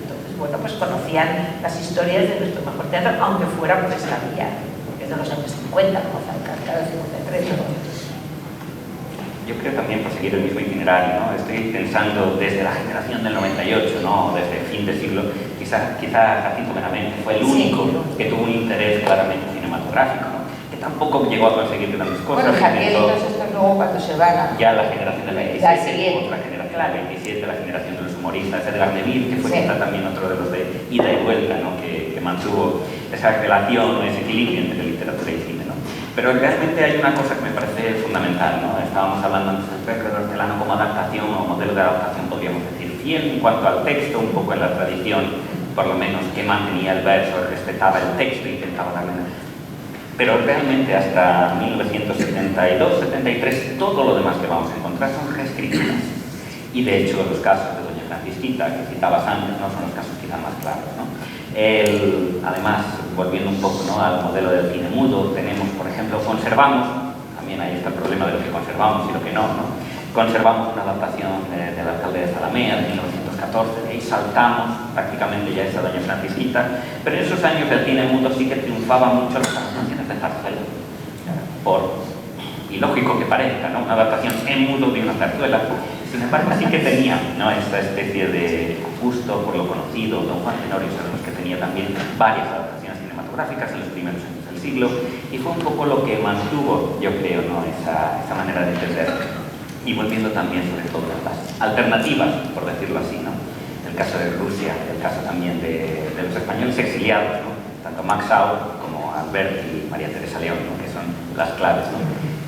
Entonces, bueno, pues conocían las historias de nuestro mejor teatro, aunque fuera por esta vía, porque es de los años 50, como Zancarca del 53, ¿no? Yo creo también, por seguir el mismo itinerario, ¿no? Estoy pensando desde la generación del 98, ¿no? Desde el fin de siglo, quizá Jacinto Benavente fue el único que tuvo un interés claramente cinematográfico, ¿no? Que tampoco llegó a conseguir grandes cosas. Bueno, Javier y todos estos luego cuando se van a... Ya la generación del 27, otra generación claro. del 27, la generación de los humoristas, Edgar Neville, que fue Sí. quizá también otro de los de ida y vuelta, ¿no? Que mantuvo esa relación, ese equilibrio entre literatura y cine, ¿no? Pero realmente hay una cosa que me parece fundamental, ¿no? Estábamos hablando antes del Perro del Hortelano como adaptación o modelo de adaptación, podríamos decir, fiel en cuanto al texto, un poco en la tradición, por lo menos que mantenía el verso, respetaba el texto, intentaba darle. Pero realmente hasta 1972-73 todo lo demás que vamos a encontrar son reescrituras. Y de hecho los casos de Doña Francisquita, que citabas antes, no son los casos quizá más claros, ¿no? Además, volviendo un poco, ¿no?, al modelo del cine mudo, tenemos, por ejemplo, conservamos, también ahí está el problema de lo que conservamos y lo que no, ¿no? Conservamos una adaptación del alcalde de Zalamea de 1914, y ahí saltamos prácticamente ya esa Doña Francisquita, pero en esos años el cine mudo sí que triunfaba mucho las adaptaciones de zarzuela, por ilógico que parezca, ¿no?, una adaptación en mudo de una zarzuela. Sin embargo, sí que tenía, ¿no?, esta especie de gusto por lo conocido. Don Juan Tenorio sabemos que tenía también varias adaptaciones cinematográficas en los primeros años del siglo, y fue un poco lo que mantuvo, yo creo, ¿no? esa manera de entender. Y volviendo también sobre todo a las alternativas, por decirlo así, ¿no? El caso de Rusia, el caso también de los españoles exiliados, ¿no? Tanto Max Au como Albert y María Teresa León, ¿no? Que son las claves, ¿no?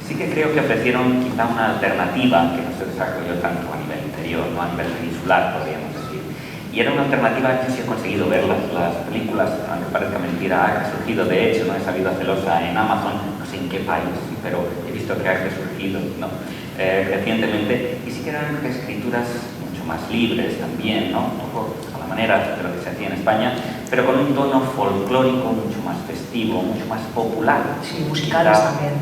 Sí que creo que ofrecieron quizá una alternativa que no se desarrolló tanto a nivel interior, no a nivel peninsular, podríamos decir. Y era una alternativa que sí he conseguido ver las películas, aunque parezca mentira, ha resurgido de hecho, ¿no? Esa vida celosa en Amazon, no sé en qué país, pero he visto que ha resurgido, ¿no? Recientemente, y sí que eran escrituras mucho más libres también, ¿no? Un poco a la manera de lo que se hacía en España, pero con un tono folclórico mucho más festivo, mucho más popular. Sí, musicales quizá, también.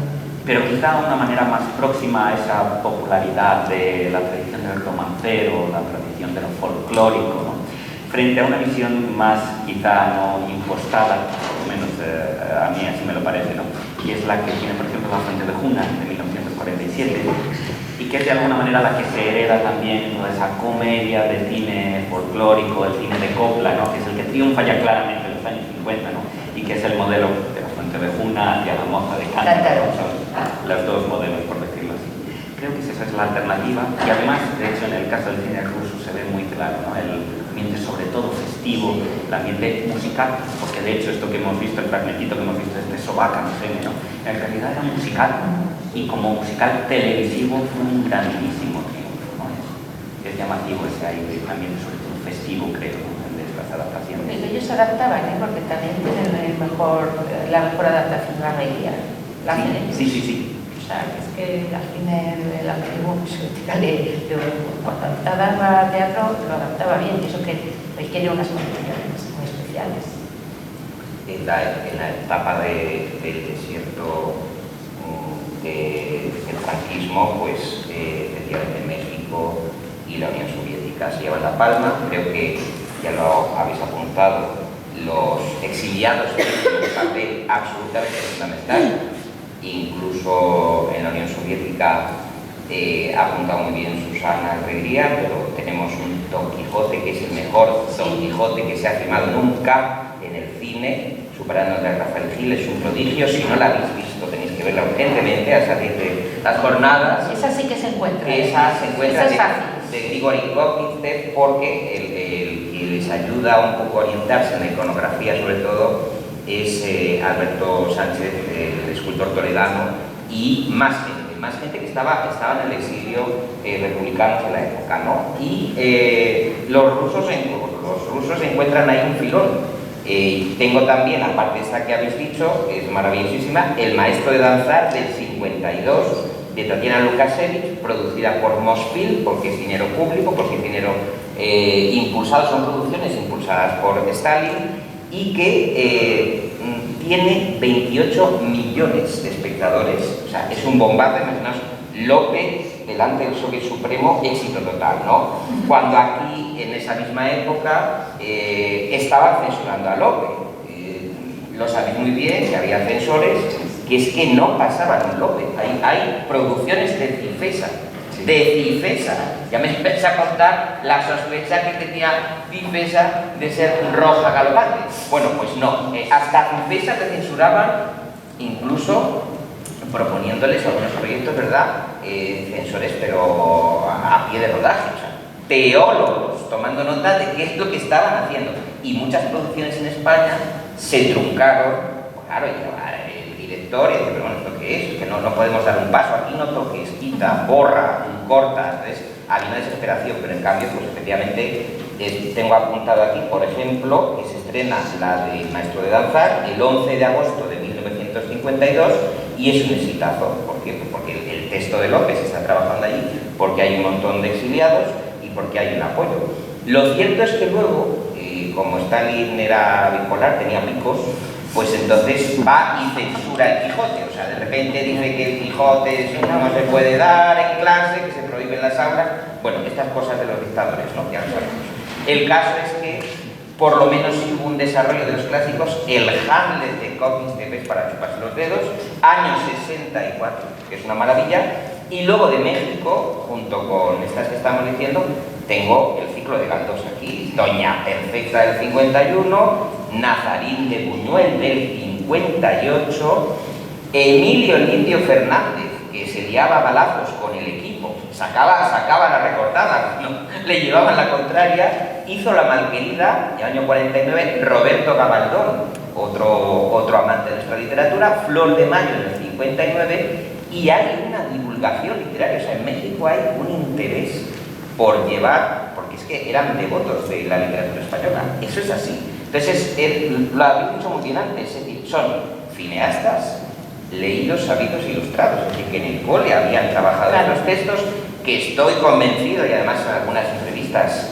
pero quizá una manera más próxima a esa popularidad de la tradición del romancero, la tradición de lo folclórico, ¿no? Frente a una visión más quizá no impostada, por lo menos a mí así me lo parece, ¿no? Y es la que tiene, por ejemplo, La Fuente de Juna, de 1947, y que es de alguna manera la que se hereda también toda esa comedia de cine folclórico, el cine de copla, ¿no? Que es el que triunfa ya claramente en los años 50, ¿no? Y que es el modelo de La Fuente de Juna y a La Moza de Cántaro, ¿no? Son los dos modelos, por decirlo así. Creo que esa es la alternativa, y además, de hecho, en el caso del cine ruso se ve muy claro, ¿no? El ambiente sobre todo festivo, el ambiente musical, porque de hecho esto que hemos visto, el fragmentito que hemos visto de Sobaka, no sé, ¿no? En realidad era musical, y como musical televisivo fue un grandísimo triunfo, ¿no? Es llamativo ese aire también, sobre todo festivo, creo, ¿no? De estas adaptaciones. Pero ellos se adaptaban, ¿eh? Porque también tienen la mejor adaptación, la mayoría. Sí. O sea, es que al cine del antiguo cuando adaptaba teatro lo adaptaba bien, y eso que requiere unas condiciones muy especiales. En la etapa del desierto del franquismo, pues efectivamente México y la Unión Soviética se llevan la palma. Creo que ya lo habéis apuntado, los exiliados tienen un papel absolutamente fundamental. Incluso en la Unión Soviética ha apuntado muy bien Susana Alegría, pero tenemos un Don Quijote que es el mejor Don Quijote que se ha filmado nunca en el cine, superando al de Rafael Gil. Es un prodigio. Si no la habéis visto, tenéis que verla urgentemente a salir de las jornadas. Esa sí que se encuentra. Esa se encuentra esa es de Grigori Kotlinstev, porque el que les ayuda un poco a orientarse en la iconografía, sobre todo, es Alberto Sánchez, el escultor toledano, y más gente que estaban en el exilio republicano de la época, ¿no? Y los rusos encuentran ahí un filón. Tengo también, aparte de esta que habéis dicho, es maravillosísima, El maestro de danzar, del 52, de Tatiana Lukashevich, producida por Mosfilm, porque es dinero público, porque es dinero impulsado, son producciones impulsadas por Stalin, y que tiene 28 millones de espectadores. O sea, es un bombarde, imaginaos, Lope delante del Soviet Supremo, éxito total, ¿no? Cuando aquí, en esa misma época, estaban censurando a Lope. Lo sabéis muy bien, que había censores, que es que no pasaban un Lope. Hay producciones de Cifesa, ya me empecé a contar la sospecha que tenía Cifesa de ser roja galopante. Bueno, pues no, hasta Cifesa te censuraban, incluso proponiéndoles algunos proyectos, ¿verdad? Censores, pero a pie de rodaje, o sea, teólogos tomando nota de qué es lo que estaban haciendo. Y muchas producciones en España se truncaron, claro, el director y dice, pero bueno, ¿esto qué es? Que no podemos dar un paso, aquí no toques, quita, borra, corta. Entonces había una desesperación, pero en cambio, pues efectivamente, tengo apuntado aquí, por ejemplo, que se estrena la de Maestro de Danzar el 11 de agosto de 1952, y es un exitazo. ¿Por qué? Pues porque el texto de López se está trabajando allí, porque hay un montón de exiliados y porque hay un apoyo. Lo cierto es que luego, como Stalin era bipolar, tenía picos, pues entonces va y censura el Quijote. O sea, de repente dice que el Quijote no se puede dar en clase, que se prohíbe en las aulas. Bueno, estas cosas de los dictadores, ¿no? Ya lo sabemos. El caso es que, por lo menos, sí hubo un desarrollo de los clásicos. El Hamlet de Kotlinstev es para chuparse los dedos, año 64, que es una maravilla. Y luego de México, junto con estas que estamos diciendo, tengo el ciclo de Galdós aquí, Doña Perfecta del 51, Nazarín de Buñuel del 58, Emilio el Indio Fernández, que se liaba a balazos con el equipo, sacaba la recortada, ¿no? Le llevaban la contraria, hizo La Malquerida, en el año 49, Roberto Gabaldón, otro amante de nuestra literatura, Flor de Mayo en el 59, y hay una divulgación literaria. O sea, en México hay un interés por llevar, porque es que eran devotos de la literatura española, eso es así. Entonces, lo habéis dicho muy bien antes, es decir, son cineastas leídos, sabidos, ilustrados, es decir, que en el cole habían trabajado en los textos, que estoy convencido, y además en algunas entrevistas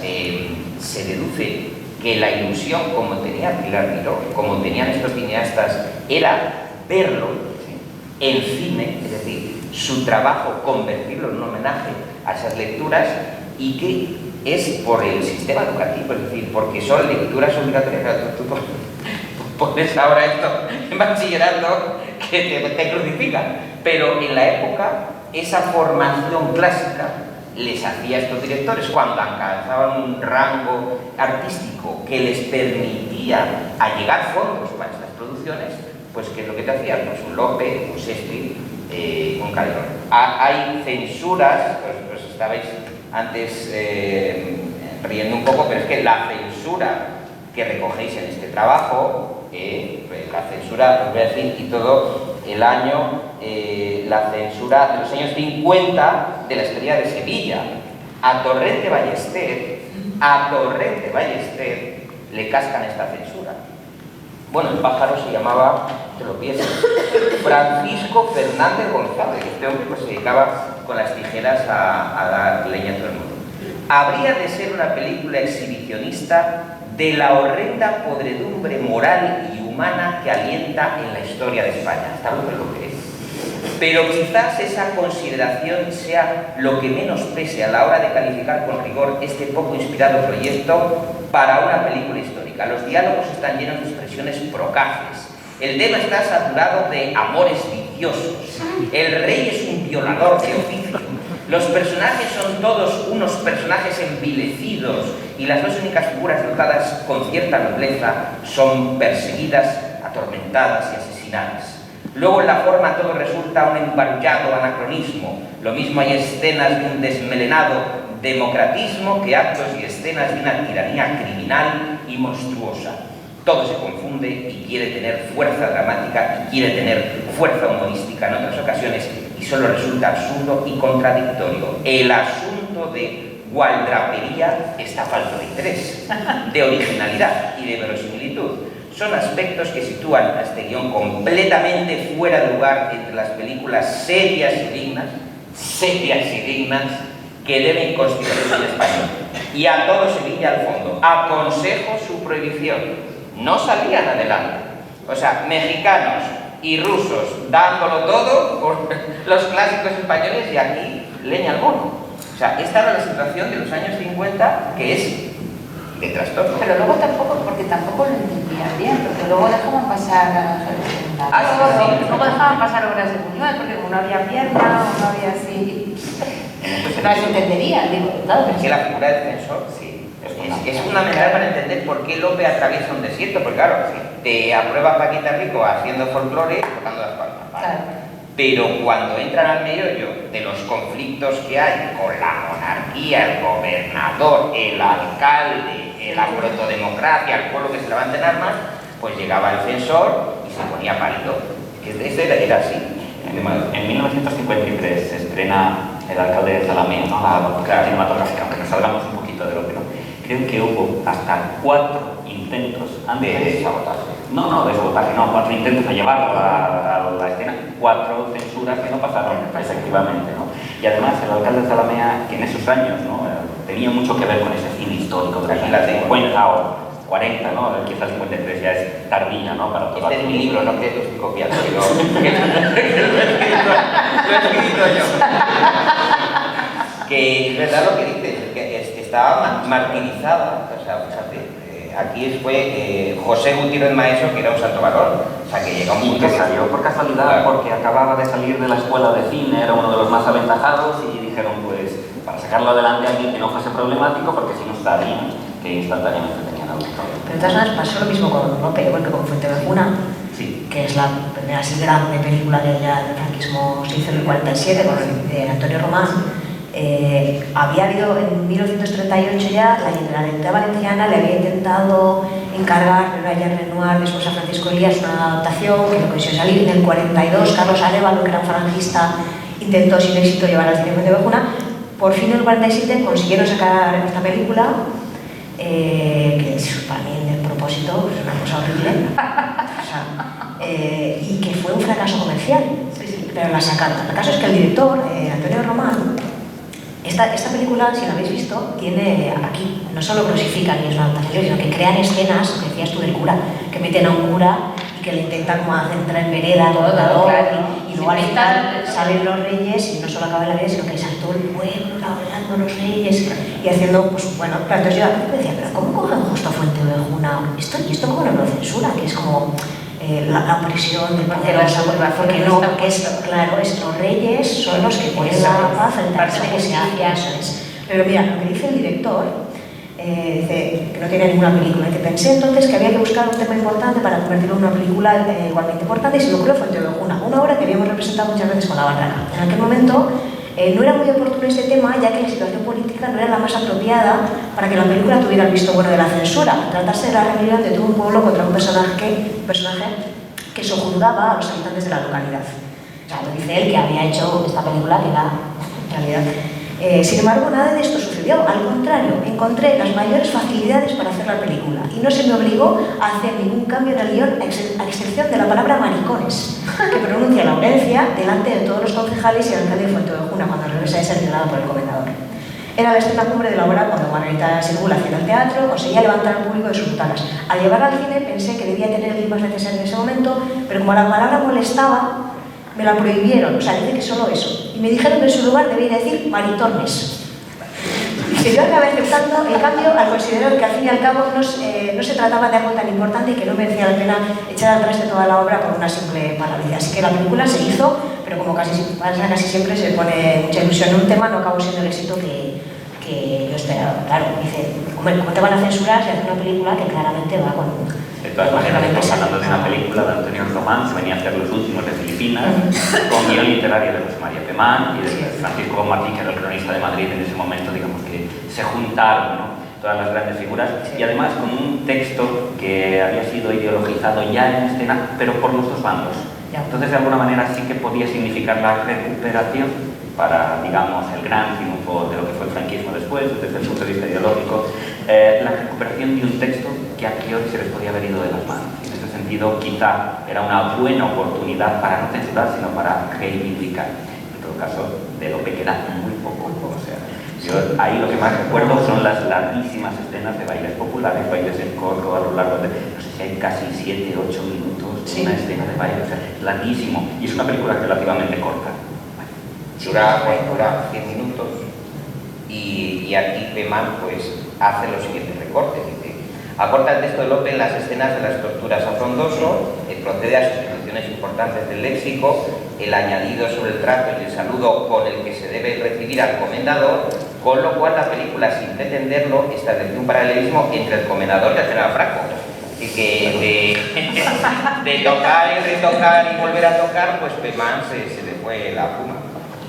se deduce que la ilusión, como tenía Pilar Miró, como tenían estos cineastas, era verlo en cine, es decir, su trabajo convertirlo en un homenaje a esas lecturas, y que es por el sistema educativo, es decir, porque son lecturas obligatorias. Tú pones ahora esto en bachillerato que te crucifican, pero en la época esa formación clásica les hacía a estos directores, cuando alcanzaban un rango artístico que les permitía allegar fondos para estas producciones, pues ¿qué es lo que te hacían? Pues un Lope, un Shakespeare, un Calderón. Hay censuras, pues estabais antes riendo un poco, pero es que la censura que recogéis en este trabajo, la censura, os voy a decir, y todo el año, la censura de los años 50 de la Estrella de Sevilla, a Torrente Ballester le cascan esta censura. Bueno, el pájaro se llamaba, te lo piensas, Francisco Fernández González. Este hombre pues se dedicaba con las tijeras a dar leña a todo el mundo. Habría de ser una película exhibicionista de la horrenda podredumbre moral y humana que alienta en la historia de España. Está bien lo que es. Pero quizás esa consideración sea lo que menos pese a la hora de calificar con rigor este poco inspirado proyecto para una película histórica. Los diálogos están llenos de expresiones procaces. El tema está saturado de amores viciosos. El rey es un violador de oficio. Los personajes son todos unos personajes envilecidos y las dos únicas figuras dotadas con cierta nobleza son perseguidas, atormentadas y asesinadas. Luego en la forma todo resulta un embarullado anacronismo. Lo mismo hay escenas de un desmelenado democratismo que actos y escenas de una tiranía criminal y monstruosa. Todo se confunde y quiere tener fuerza dramática y quiere tener fuerza humorística en otras ocasiones y solo resulta absurdo y contradictorio. El asunto de gualdrapería está falto de interés, de originalidad y de verosimilitud. Son aspectos que sitúan a este guión completamente fuera de lugar entre las películas serias y dignas que deben constituirse en español. Y a todo Sevilla al fondo. Aconsejo su prohibición. No salían adelante. O sea, mexicanos y rusos dándolo todo por los clásicos españoles y aquí leña al mono. O sea, esta era la situación de los años 50, que es de trastorno. Pero luego porque tampoco lo entendían bien, porque luego dejaban pasar luego dejaban pasar obras de Buñuel, porque como no había pierna, no había así, no las entenderían, digo, claro. Es que la figura del censor, sí, es fundamental para entender por qué Lope atraviesa un desierto, porque claro, te aprueba Paquita Rico haciendo folclore, tocando las palmas, ¿vale? Claro. Pero cuando entran al meollo de los conflictos que hay con la monarquía, el gobernador, el alcalde, la protodemocracia, el pueblo que se levanta en armas, pues llegaba el censor y se ponía pálido. Que era así. En 1953 se estrena El alcalde de Zalamea, ¿no? La cinematográfica, aunque nos salgamos un poquito de lo que no. Creo que hubo hasta 4 intentos antes de sabotaje. No, de sabotaje, no, 4 intentos de llevarlo a la escena, 4 censuras que no pasaron efectivamente, ¿no? Y además el alcalde de Zalamea, que en esos años, ¿no? Tenía mucho que ver con ese cine histórico de los años 50 o 40, ¿no? Quizás 53 ya es tardía, ¿no? Para todo. Este es mi libro, no creo que estoy copiando, lo he escrito yo. Que es verdad lo que dices, que estaba martirizada, o sea, fíjate. Aquí fue José Gutiérrez Maeso, que era un santo varón, o sea que llegó un punto que salió por casualidad, claro, porque acababa de salir de la escuela de cine, era uno de los más aventajados y dijeron, pues, para sacarlo adelante alguien que no fuese problemático, porque si no sabían que instantáneamente tenían auditor. Pero de todas maneras pasó lo mismo con Lope, igual que con Fuenteovejuna, Sí. que es la primera así grande película que ya del franquismo se hizo en el 47 con Antonio Román. Había habido en 1938 ya, la Generalitat Valenciana le había intentado encargar primero a Jean Renoir, después a Francisco Elías una adaptación que no consiguió salir. En el 42 Carlos Arévalo, que era un falangista, intentó sin éxito llevar al cine de Fuenteovejuna. Por fin en el 47 consiguieron sacar esta película, que es para mí el propósito es una cosa horrible, o sea, y que fue un fracaso comercial, pero la sacaron. El caso es que el director, Antonio Román, esta película, si la habéis visto, tiene aquí, no solo crucifican y es una adaptación, sino que crean escenas, lo que decías tú del cura, que meten a un cura y que le intentan como hacer entrar en vereda, todo, y luego al final salen los reyes y no solo acaba la vereda, sino que sale todo el pueblo hablando los reyes y haciendo, pues bueno, claro, entonces yo decía, pero ¿cómo cogen justo Fuenteovejuna? ¿Y esto cómo no lo censura? Que es como la opresión del poder, porque no, porque es, claro, es los reyes son los que ponen la paz frente a eso que se hace. Pero mira, lo que dice el director, dice que no tiene ninguna película, y que pensé entonces que había que buscar un tema importante para convertirlo en una película igualmente importante, y se me ocurrió Fuenteovejuna, una obra que habíamos representado muchas veces con La Barraca. En aquel momento no era muy oportuno este tema, ya que la situación política no era la más apropiada para que la película tuviera el visto bueno de la censura. Tratarse de la rebelión de todo un pueblo contra un personaje que sojuzgaba a los habitantes de la localidad. O sea, lo dice él, que había hecho esta película que era, en realidad. Sin embargo, nada de esto sucedió. Al contrario, encontré las mayores facilidades para hacer la película y no se me obligó a hacer ningún cambio en el guión, a excepción de la palabra maricones, que pronuncia Laurencia delante de todos los concejales y el alcalde de Fuenteovejuna cuando regresa de ser violado por el comendador. Era la escena cumbre de la obra cuando Margarita Sirgul hacía el teatro, conseguía levantar al público de sus butacas. Al llevar al cine pensé que debía tener el más necesario en ese momento, pero como la palabra molestaba, me la prohibieron, o sea, dice que solo eso. Y me dijeron que en su lugar debía decir maritones. Y yo acabé aceptando, en cambio, al considerar que al fin y al cabo no se trataba de algo tan importante y que no merecía la pena echar atrás de toda la obra por una simple palabra. Así que la película se hizo, pero como casi siempre se pone mucha ilusión en un tema, no acabó siendo el éxito que yo esperaba. Claro, dice, ¿cómo te van a censurar si haces una película que claramente va con... De todas maneras, estamos hablando de una película de Antonio Román, se venía a hacer Los Últimos de Filipinas, con guión literario de José María Pemán y de Francisco Martín, que era el cronista de Madrid en ese momento, digamos que se juntaron, ¿no?, todas las grandes figuras, y además con un texto que había sido ideologizado ya en escena, pero por los dos bandos. Entonces, de alguna manera, sí que podía significar la recuperación para, digamos, el gran triunfo de lo que fue el franquismo después, desde el punto de vista ideológico, la recuperación de un texto que a priori se les podía haber ido de las manos. En ese sentido, quizá era una buena oportunidad para no censurar, sino para reivindicar. En todo caso, de lo que queda muy poco. O sea, yo ahí lo que más recuerdo son las larguísimas escenas de bailes populares, bailes en corro a lo largo de, no sé si hay casi 7 o 8 minutos de una escena de baile, o sea, es larguísimo. Y es una película relativamente corta. Dura 100 minutos y aquí Pemán pues hace los siguientes recortes. Dice, acorta el texto de Lope en las escenas de las torturas a Frondoso, procede a sustituciones importantes del léxico, el añadido sobre el trato y el saludo con el que se debe recibir al comendador, con lo cual la película, sin pretenderlo, estableció un paralelismo entre el comendador y el general Franco. Y que de tocar y retocar y volver a tocar, pues Pemán se le fue la pluma.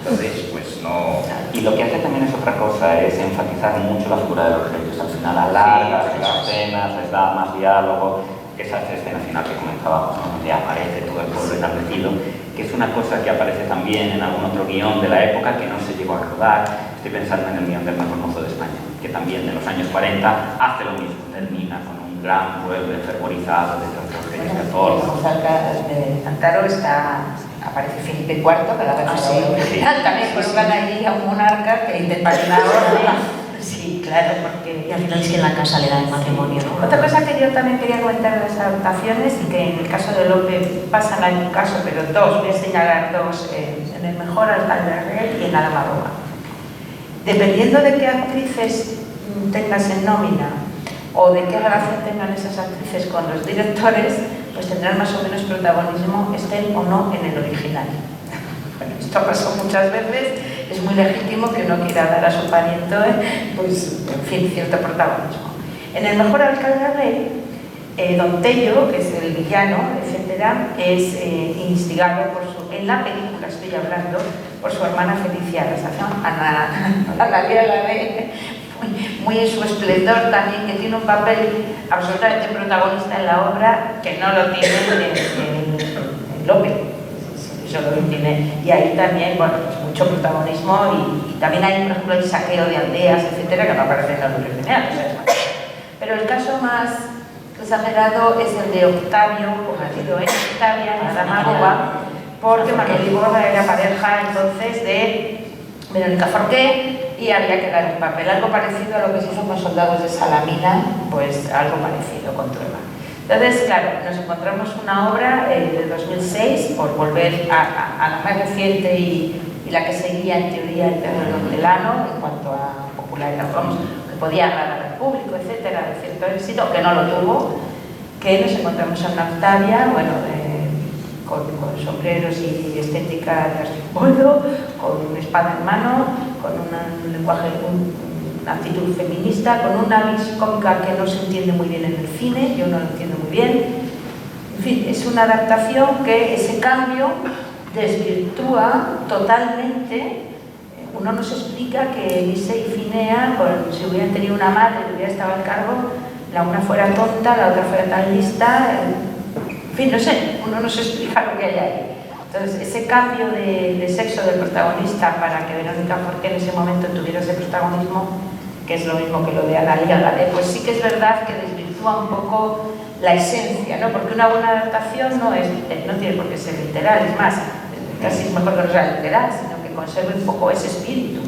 Entonces, pues no... Y lo que hace también es otra cosa, es enfatizar mucho la figura de los reyes. Al final alarga las escenas, les da más diálogo. Esa escena final que comentábamos, ¿no?, donde aparece todo el pueblo enardecido, que es una cosa que aparece también en algún otro guión de la época que no se llegó a rodar. Estoy pensando en el guión del Mejor Mozo de España, que también en los años 40 hace lo mismo, termina con un gran pueblo enfervorizado de los reyes católicos. De Santaro aparece Felipe IV, que la verdad también colocan allí a un monarca que intenta una orden. Sí, claro, porque... Y al final es que en la casa le da el matrimonio, ¿no? Otra cosa que yo también quería comentar de las adaptaciones, y que en el caso de Lope pasan en un caso, pero dos, voy a señalar dos, en El Mejor Alcalde Rey y en La Dama Roma. Dependiendo de qué actrices tengas en nómina o de qué relación tengan esas actrices con los directores, pues tendrán más o menos protagonismo, estén o no en el original. Bueno, esto pasó muchas veces, es muy legítimo que uno quiera dar a su pariente, pues, en fin, cierto protagonismo. En El Mejor Alcalde Rey, Don Tello, que es el villano, etcétera, es instigado en la película, estoy hablando, por su hermana Felicia Resación, Analia Larre, muy en su esplendor también, que tiene un papel absolutamente protagonista en la obra, que no lo tiene en Lope. Eso lo tiene, y ahí también, bueno, pues mucho protagonismo y también hay, por ejemplo, el saqueo de aldeas, etcétera, que no aparece en la Lope Lineal, o sea, pero el caso más exagerado es el de Octavio, conocido en Octavia, la dama boba, porque Manuel Iborra era pareja entonces de Verónica Forqué y había que dar un papel, algo parecido a lo que se hizo con Soldados de Salamina, pues algo parecido con Trueba. Entonces, claro, nos encontramos una obra de 2006, por volver a la más reciente y la que seguía en teoría el terreno hortelano en cuanto a popularidad, vamos, que podía agradar al público, etcétera, de cierto éxito, que no lo tuvo, que nos encontramos en una Octavia, bueno, con sombreros y estética de Archibaldo, con una espada en mano, con un lenguaje, una actitud feminista, con una vis cómica que no se entiende muy bien en el cine, yo no lo entiendo muy bien. En fin, es una adaptación que ese cambio desvirtúa totalmente. Uno nos explica que Elise y Finea, si hubieran tenido una madre que hubiera estado al cargo, la una fuera tonta, la otra fuera tan lista, en fin, no sé, uno nos explica lo que hay ahí. Entonces, ese cambio de sexo del protagonista para que Verónica Forqué en ese momento tuviera ese protagonismo, que es lo mismo que lo de Analia Larre, pues sí que es verdad que desvirtúa un poco la esencia, ¿no? Porque una buena adaptación no tiene por qué ser literal, es más, casi es mejor que no sea literal, sino que conserve un poco ese espíritu.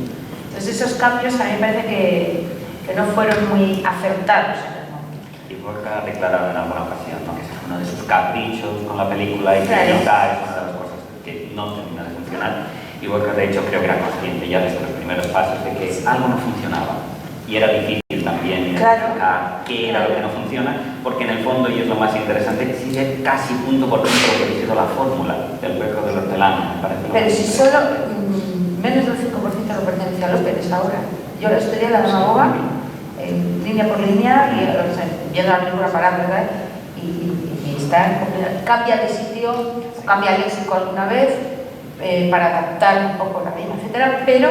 Entonces, esos cambios a mí me parece que no fueron muy acertados en el momento. Y Borja ha declarado en alguna ocasión, ¿no?, que es uno de sus caprichos con la película y que claro, quizá es una de las cosas que no termina de funcionar. Y Borja, de hecho, creo que era consciente ya desde los primeros pasos de que algo no funcionaba. Y era difícil también identificar qué era lo que no funciona, porque en el fondo, y es lo más interesante, sigue casi punto por punto lo que ha sido la fórmula del perro del hortelano. Pero si solo menos del 5% lo pertenece a López ahora. Yo la estudié la dama boba, línea por línea, y o sea, viendo la película para ¿verdad? Y está, cambia de sitio, cambia el léxico alguna vez para adaptar un poco la rima, etcétera, pero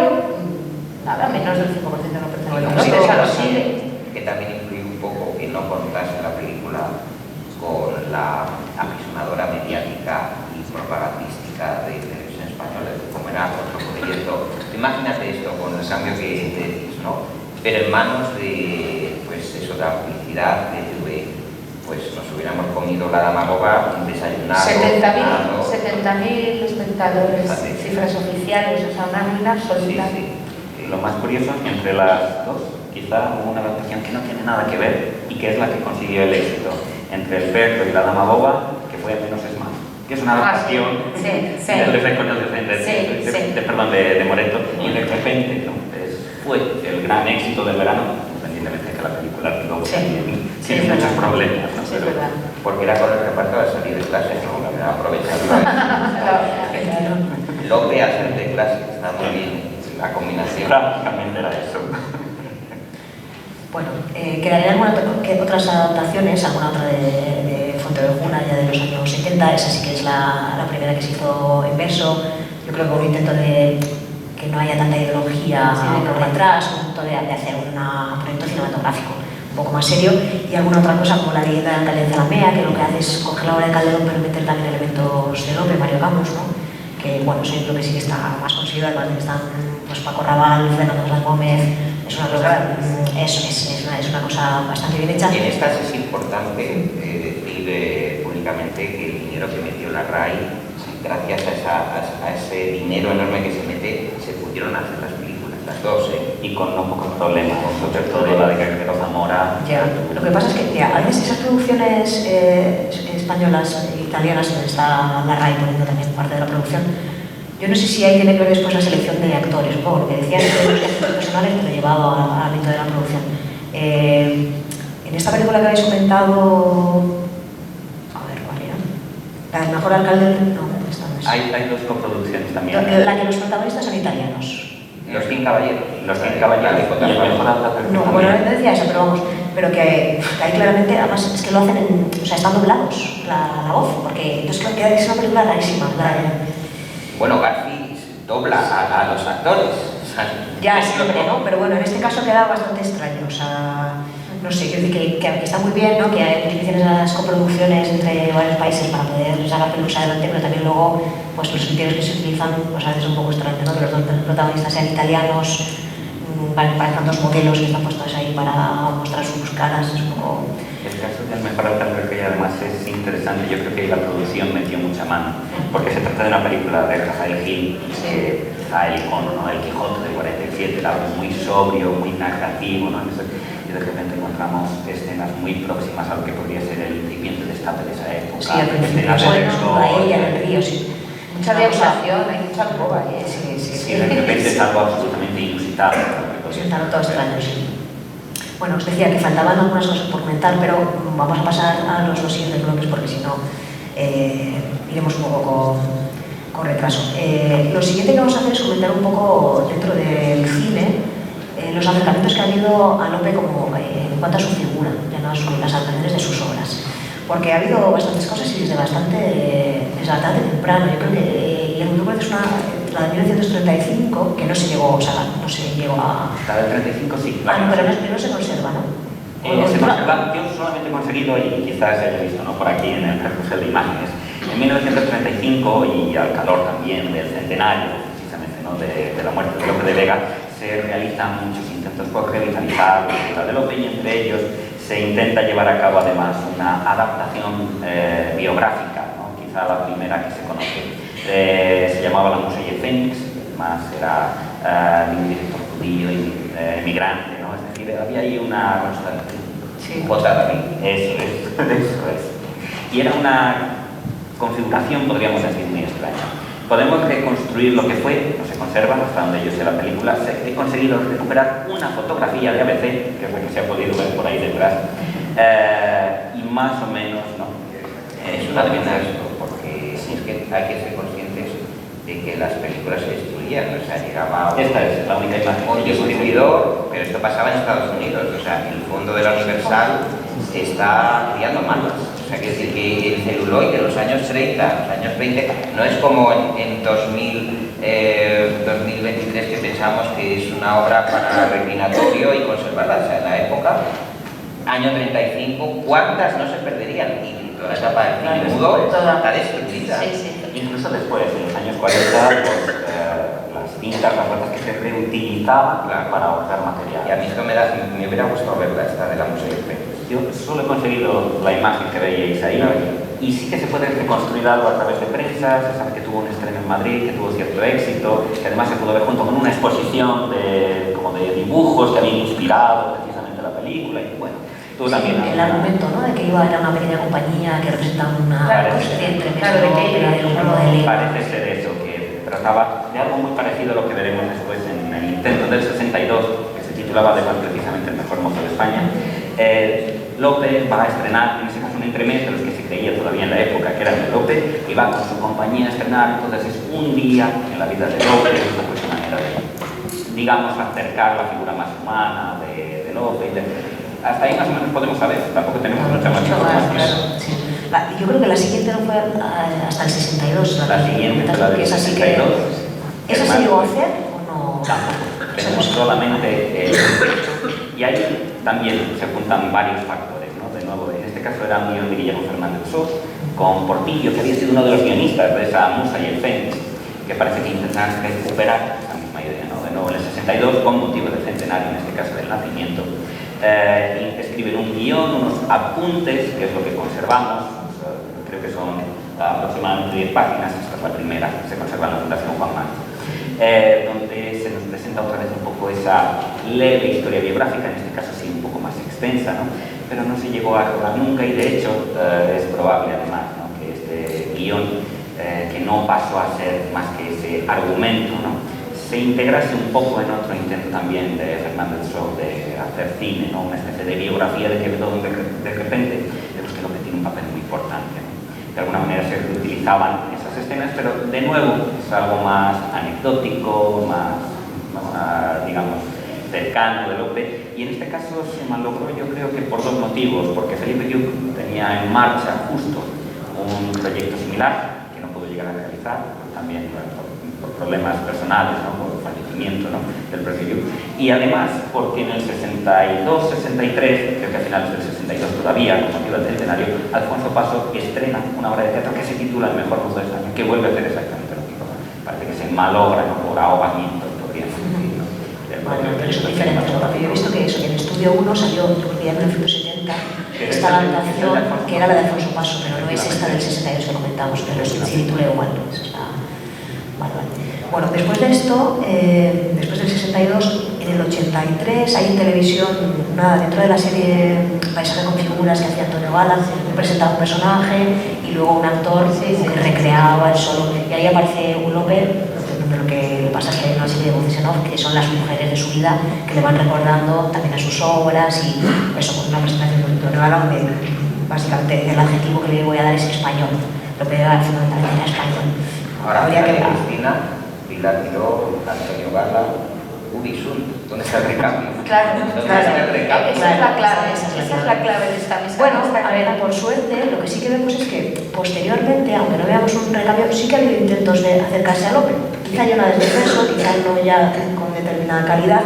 nada, menos del 5% no pertenece a López, a lo sigue. Que también influye un poco que no contase la película con la apisonadora mediática y propagandística de Televisión Española, como era otro proyecto. Imagínate esto con el cambio que dices, ¿no? Pero en manos de, pues eso, de la publicidad de TV, pues nos hubiéramos comido la dama boba, un desayunado. 70.000 espectadores, cifras oficiales, o sea, una ruina absoluta. Sí, sí. Lo más curioso, entre las dos, quizá hubo una adaptación que no tiene nada que ver y que es la que consiguió el éxito. Entre el perro y la dama boba, que fue Menos es más, que es una adaptación del efecto de Moreto, y de repente fue el gran éxito del verano, independientemente de que la película luego tiene muchos problemas, ¿no? Sí, es verdad. Porque era con el reparto de salir de clase, ¿no? Aprovechando Lope a salir de clase, está muy bien la combinación. Prácticamente era eso. Bueno, quedarían otras adaptaciones, alguna otra de Fuenteovejuna ya de los años 70, esa sí que es la primera que se hizo en verso. Yo creo que un intento de que no haya tanta ideología por detrás, un intento de hacer un proyecto cinematográfico un poco más serio, y alguna otra cosa como la leyenda del alcalde de Zalamea, que lo que hace es coger la obra de Calderón pero meter también elementos de Lope, Mario Gamos, ¿no? Que bueno, eso yo creo que sí que está más conseguido, además de que están pues, Paco Raval, Fernando Gran Gómez, es una cosa bastante bien hecha. Y en estas es importante decir públicamente que el dinero que metió la RAI, gracias a ese dinero enorme que se mete, se pudieron hacer las películas, las dos, y con no pocos problemas, sobre todo la de Carretero Zamora. Ya, lo que pasa es que a veces esas producciones españolas e italianas, donde está la RAI poniendo también parte de la producción, yo no sé si ahí tiene que ver después la selección de actores, lo que decían de los efectos personales, pero llevado al ámbito de la producción. En esta película que habéis comentado, a ver, ¿cuál era? La del mejor alcalde, no, esta no es. Hay dos coproducciones también. La que los protagonistas son italianos. Los 100 caballeros. Los 100 caballeros y el mejor actor. No, bueno, no decía eso, pero vamos, pero que ahí claramente, además es que lo hacen, o sea, están doblados la voz, porque entonces creo que es una película rarísima. Bueno, Garci dobla a los actores. Ya, siempre, ¿no? Pero bueno, en este caso queda bastante extraño, o sea, no sé, quiero decir que está muy bien, ¿no? Que utilicen esas coproducciones entre varios países para poder sacar películas adelante, pero también luego, pues los sitios que se utilizan, pues a veces es un poco extraño, ¿no? Que los dos protagonistas sean italianos, parecen dos modelos que están puestos ahí para mostrar sus caras, es un poco... El caso del mejor actor que además es interesante, yo creo que la producción metió mucha mano, porque se trata de una película de Rafael Gil, quizá el icono, ¿no? El Quijote del 47, era algo muy sobrio, muy narrativo, ¿no? Y de repente encontramos escenas muy próximas a lo que podría ser el incipiente destape de esa época. Sí, al principio, escenas de sexo, paella en el río, sí. Mucha violación, hay mucha alcoba, Sí. Y de repente es algo absolutamente inusitado. Presentaron todo extraño, sí. Bueno, os decía que faltaban algunas cosas por comentar, pero vamos a pasar a los siguientes bloques porque si no iremos un poco con retraso. Lo siguiente que vamos a hacer es comentar un poco dentro del cine los acercamientos que ha habido a Lope como, en cuanto a su figura, ya no a las adaptaciones de sus obras. Porque ha habido bastantes cosas y desde bastante temprano. Yo creo que el grupo es la de 1935, que no se llegó, o sea, no se llegó a... La del 35 sí. Ah, no, pero no se conserva, ¿no? Se conserva, yo solamente he conseguido, y quizás se haya visto, ¿no?, por aquí en el carrusel de imágenes, en 1935 y al calor también del centenario, precisamente, ¿no?, de la muerte de Lope de Vega, se realizan muchos intentos por revitalizar la figura de Lope y entre ellos se intenta llevar a cabo además una adaptación biográfica, ¿no?, quizá la primera que se conoce. Se llamaba La Musa y el Fénix, más era de un director judío emigrante, ¿no? Es decir, había ahí una constante. Sí. Eso es. Y era una configuración, podríamos decir, muy extraña. Podemos reconstruir lo que fue, no se conserva, hasta donde yo sé la película, he conseguido recuperar una fotografía de ABC, que es la que se ha podido ver por ahí detrás, y más o menos, ¿no? Es una tremenda esto, porque es que hay que ser conscientes de que las películas se destruían, o sea, llegaba Esta es la única imagen. un distribuidor, pero esto pasaba en Estados Unidos, o sea, el fondo de la Universal está criando manos, o sea, quiere decir que el celuloide de los años 30, los años 20, no es como en 2023 que pensamos que es una obra para reclinatorio y conservarla, o sea, en la época, año 35, ¿cuántas no se perderían? Y toda la etapa del cine mudo está destruida. Sí. Incluso después, en los años 40, pues, las cintas, las fotos que se reutilizaban para ahorrar material. Y a mí esto me hubiera gustado verla, esta de La Musa y el Fénix. Yo solo he conseguido la imagen que veíais ahí, y sí que se puede reconstruir algo a través de prensa. Se sabe que tuvo un estreno en Madrid, que tuvo cierto éxito, que además se pudo ver junto con una exposición como de dibujos que habían inspirado precisamente la película, y bueno, tuvo también el argumento, ¿no?, de que iba a era una pequeña compañía que representaba una entre parece ser eso, que trataba de algo muy parecido a lo que veremos después en el intento del 62, que se titulaba además precisamente El mejor mozo de España. Lope va a estrenar, en ese caso, un entremés de los que se creía todavía en la época, que era de Lope, y va con su compañía a estrenar. Entonces es un día en la vida de Lope, es una manera de, digamos, acercar la figura más humana de Lope. Hasta ahí más o menos podemos saber, tampoco tenemos mucha más información. Sí. Yo creo que la siguiente no fue hasta el 62. La siguiente, la del 62. ¿Esa se llegó a hacer o no? Tampoco. Tenemos solamente y ahí también se juntan varios factores, ¿no? De nuevo, en este caso era un guión de Guillermo Fernández Só, con Portillo, que había sido uno de los guionistas de esa Musa y el Fénix, que parece que intentan recuperar esa misma idea, ¿no? De nuevo, en el 62, con motivo del centenario, en este caso del nacimiento, escriben un guión, unos apuntes, que es lo que conservamos, creo que son aproximadamente 10 páginas, esta es la primera, se conserva en la Fundación Juan March, donde se nos presenta otra vez un poco esa leve historia biográfica, en este caso sí un poco más extensa, ¿no? Pero no se llegó a rodar nunca, y de hecho es probable además, ¿no?, que este guión, que no pasó a ser más que ese argumento, ¿no?, se integrase un poco en otro intento también de Fernández Só de hacer cine, ¿no?, una especie de biografía de Quevedo de repente, de los que Lope tiene un papel muy importante, ¿no? De alguna manera se reutilizaban esas escenas, pero de nuevo es algo más anecdótico, más digamos, cercano de Lope, y en este caso se malogró yo creo que por dos motivos, porque Felipe Lluch tenía en marcha justo un proyecto similar que no pudo llegar a realizar, también por problemas personales, ¿no? Por fallecimiento, ¿no? Del propio Lluch, y además porque en el 62-63, creo que a finales del 62 todavía, con motivo del centenario, Alfonso Paso estrena una obra de teatro que se titula El mejor mozo de España, que vuelve a hacer exactamente lo mismo. Parece que se malogra, ¿no? Por ahogamiento, podríamos decir, ¿no? Bueno, pero son diferentes, porque yo he visto que eso, que en Estudio 1 salió ya en 1970 esta adaptación que era la de Alfonso Paso, pero no es esta del 62 que comentamos, pero se titula igual. Vale. Bueno, después de esto, después del 62, en el 83 hay en televisión, dentro de la serie Paisaje con figuras que hacía Antonio Gala, presentaba un personaje y luego un actor que recreaba el solo, y ahí aparece un Lope. Lo que le pasa es que hay una serie de voces en off que son las mujeres de su vida que le van recordando también a sus obras, y eso, con una presentación de Antonio Gala, donde básicamente el adjetivo que le voy a dar es español. Lope fundamentalmente era español. Ahora habría que ver. Cristina, Pilar Miró, Antonio Gala, Uri Sun. ¿Dónde está el recambio? Claro, ¿Dónde claro. está el recambio? Esa es la clave, esa es la clave de esta mesa. Bueno, a ver, por suerte, lo que sí que vemos es que posteriormente, aunque no veamos un recambio, sí que ha habido intentos de acercarse a Lope. Quizá ya no desde el verso, quizá no ya con determinada calidad,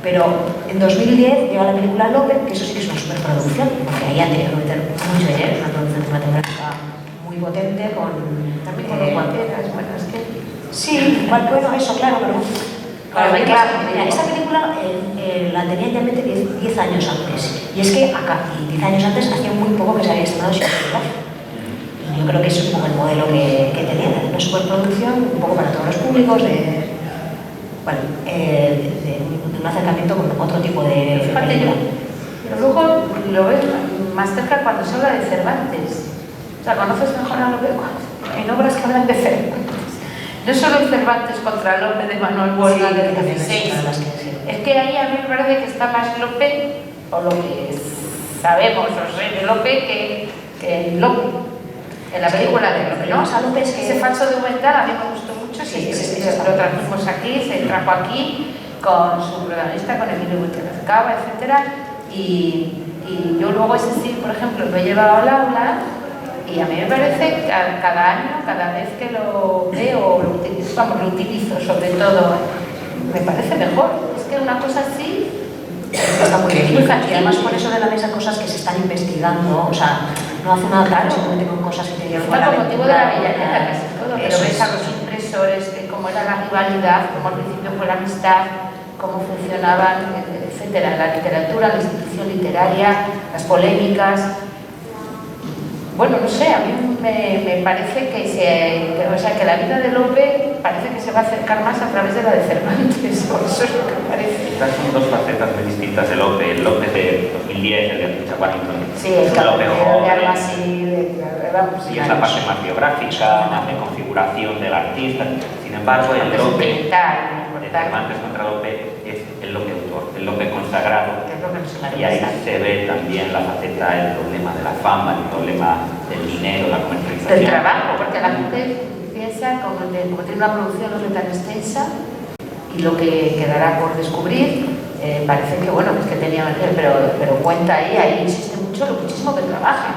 pero en 2010 llega la película Lope, que eso sí que es una superproducción, porque ahí han tenido que meter mucho dinero, es una producción cinematográfica muy potente, con... También con guaperas, bueno, es que... Sí, igual, bueno, eso, claro, pero... Claro, mira, esta película la tenía ya en mente 10 años antes, y es que acá, y 10 años antes, hacía muy poco que se había estrenado Chicago. Y yo creo que eso es un poco el modelo que tenía, de una superproducción, un poco para todos los públicos, de un acercamiento con otro tipo de Fíjate, película. pero luego lo ves más cerca cuando se habla de Cervantes. O sea, conoces mejor a Lope en obras que hablan de Cervantes. No solo el Cervantes contra Lope de Manuel Borja del 16. Es que ahí a mí me parece que está más Lope, o lo que sabemos, o sé de Lope, que Lope. En la película de Lope, ¿no? Ese falso documental a mí me gustó mucho, sí, lo trajimos aquí, se trajo aquí con su protagonista, con Emilio Gutiérrez Cava, etc. Y yo luego ese sí, por ejemplo, lo he llevado al aula, y a mí me parece que cada año, cada vez que lo veo, lo utilizo, sobre todo, me parece mejor. Es que una cosa así está muy bien. Y además por eso de la mesa cosas que se están investigando, o sea, no hace nada claro, simplemente con cosas que te llevan fuera con motivo de la Avellaneda, casi todo, pero ves a los impresores, cómo era la rivalidad, cómo al principio fue la amistad, cómo funcionaban, etcétera, la literatura, la institución literaria, las polémicas. Bueno, no sé, a mí me parece que la vida de Lope parece que se va a acercar más a través de la de Cervantes, por eso es lo que parece. Estas son dos facetas muy distintas de Lope. El Lope de 2010, el de Richard Warrington. Sí, es el Lope joven, algo así, vamos, y es la parte más biográfica, más de configuración del artista. Sin embargo, el Lope de Cervantes contra Lope es el Lope autor, el Lope consagrado. Y ahí se ve también la faceta, el problema de la fama, el problema del dinero, la comercialización. Del trabajo, porque la gente piensa, como tiene una producción no tan extensa, y lo que quedará por descubrir, parece que, bueno, es que tenía, pero cuenta ahí insiste mucho lo muchísimo que trabaja.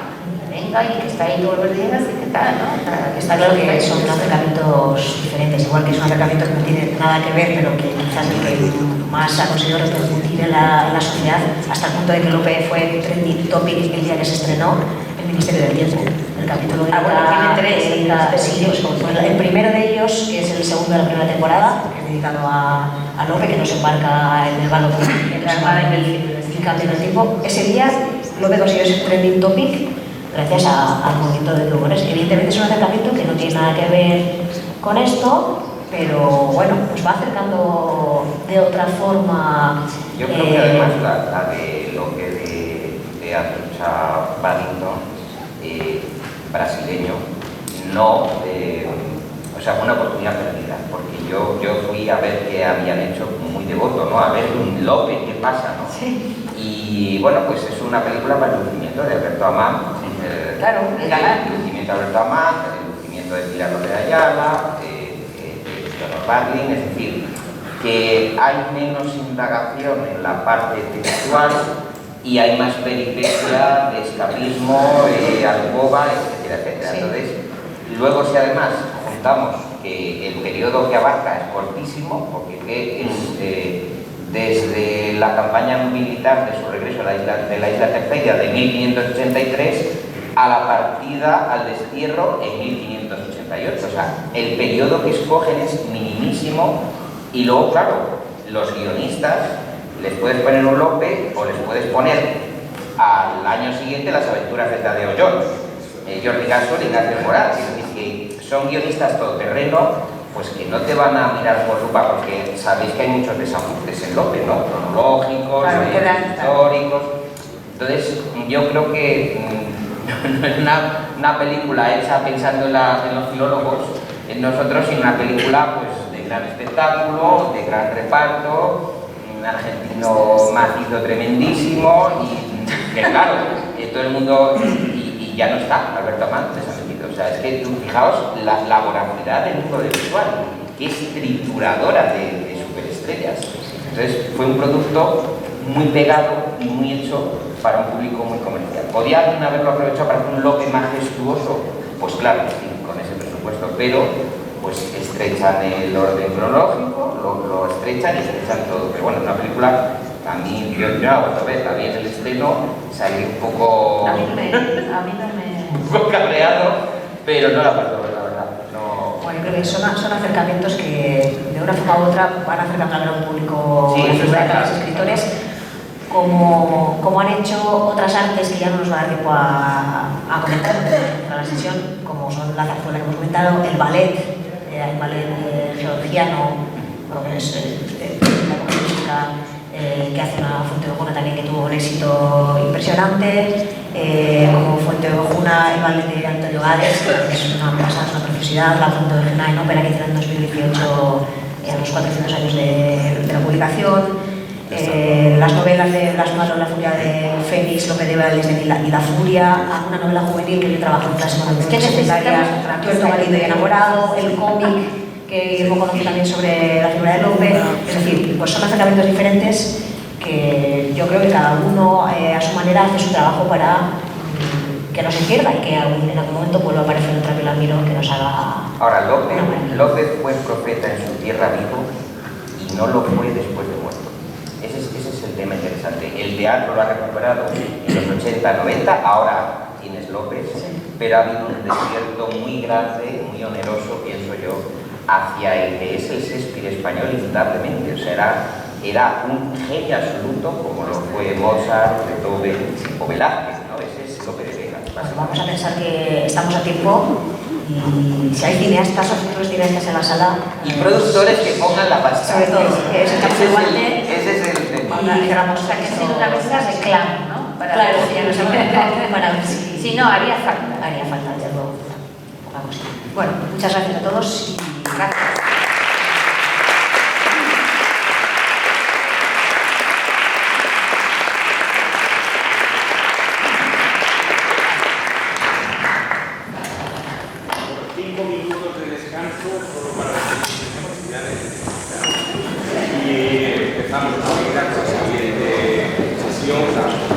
Venga, y que está ahí todos los días, y qué tal, ¿no? Está claro que son acercamientos diferentes, igual que es un acercamiento que no tiene nada que ver, pero que quizás el que más ha conseguido repercutir en la sociedad, hasta el punto de que Lope fue trending topic el día que se estrenó el Ministerio del Tiempo. El capítulo de tiene tres. El primero de ellos, que es el segundo de la primera temporada, que es dedicado a Lope, que nos embarca en el balo en la Armada en el cambio del tiempo. Ese día Lope consiguió ese trending topic gracias al movimiento de plumones. Evidentemente es un acercamiento que no tiene nada que ver con esto, pero bueno, nos va acercando de otra forma. Yo creo que además la de Lope de Atocha Warrington, brasileño, no, o sea, fue una oportunidad perdida, porque yo fui a ver qué habían hecho muy devoto, ¿no? A ver un Lope, qué pasa, ¿no? Sí. Y bueno, pues es una película para el lucimiento de Alberto Amán. Claro, el lucimiento de Alberto Amán, el lucimiento de Pilar López de Ayala, de Leonor Barlin, es decir, que hay menos indagación en la parte textual y hay más peripecia de escapismo, alcoba, etcétera, etcétera. Sí. Entonces, luego si además juntamos que el periodo que abarca es cortísimo, porque es desde la campaña militar de su regreso de la isla Terceira de 1583 a la partida al destierro en 1588. O sea, el periodo que escogen es minimísimo y luego, claro, los guionistas les puedes poner un Lope o les puedes poner al año siguiente las aventuras de Tadeo Jones, Jordi Gasol y Ignacio Morat. Es decir, que son guionistas todoterreno, pues que no te van a mirar por lupa, porque sabéis que hay muchos desajustes en Lope, ¿no? Cronológicos, claro, históricos. Entonces, yo creo que no es una película hecha pensando en los filólogos, en nosotros, sino una película pues de gran espectáculo, de gran reparto, un argentino macizo tremendísimo y que claro, todo el mundo, y ya no está Alberto Amantes ha metido. O sea, es que tú fijaos la voracidad del mundo del visual, que es trituradora de superestrellas. Entonces fue un producto muy pegado y muy hecho para un público muy comercial. ¿Podía alguien haberlo aprovechado para hacer un Lope majestuoso? Pues claro, sí, con ese presupuesto, pero pues estrechan el orden cronológico, lo estrechan y estrechan todo. Pero bueno, es una película, a mí, yo no la vuelto a ver, también el estreno salí un poco... A mí no me... un poco cabreado, pero no la vuelto a ver, la verdad. No... Bueno, yo creo que son acercamientos que de una forma u otra van acercando a un público Sí, eso está a claro. los escritores, como han hecho otras artes que ya no nos va a dar tiempo a comentar en la sesión, como son la zarzuela que hemos comentado, el ballet georgiano, lo que es la música que hace una Fuenteovejuna también que tuvo un éxito impresionante, como Fuenteovejuna, el ballet de Antonio Gades, que es una preciosidad, la Fuenteovejuna en ópera que hicieron en 2018 a los 400 años de la publicación. Las novelas de Blas Malo, La furia de Fénix, Lope de Vega y La furia, una novela juvenil que yo trabajo en clase de secundaria, Tuerto, marido y enamorado, el cómic que Guillermo conoce también sobre la figura de Lope. Es decir, pues son acercamientos diferentes que yo creo que cada uno a su manera hace su trabajo para que no se pierda y que en algún momento vuelva a aparecer otra vez al mirón que nos haga... Ahora, López fue profeta en su tierra vivo y no lo fue después de muerto. Ese es el tema interesante. El teatro lo ha recuperado en los 80, 90, ahora tienes López, pero ha habido un desierto muy grande, muy oneroso, pienso yo, hacia el que es el Shakespeare español indudablemente. O sea, era un genio absoluto como lo fue Mozart, Beethoven o Velázquez, ¿no? Ese es Lope de Vega. Pues vamos a pensar que estamos a tiempo y si hay cineastas o futuros cineastas en la sala y productores que pongan la pasta. sobre todo, que es el campo de guante. Ese es el tema. Y dijéramos, O sea, que ha sido una mesa de clan, ¿no? Para claro, ver si ya nos hemos para ver si Si no, haría falta. haría falta hacerlo. Vamos. Bueno, muchas gracias a todos y Gracias. Y empezamos con la siguiente sesión.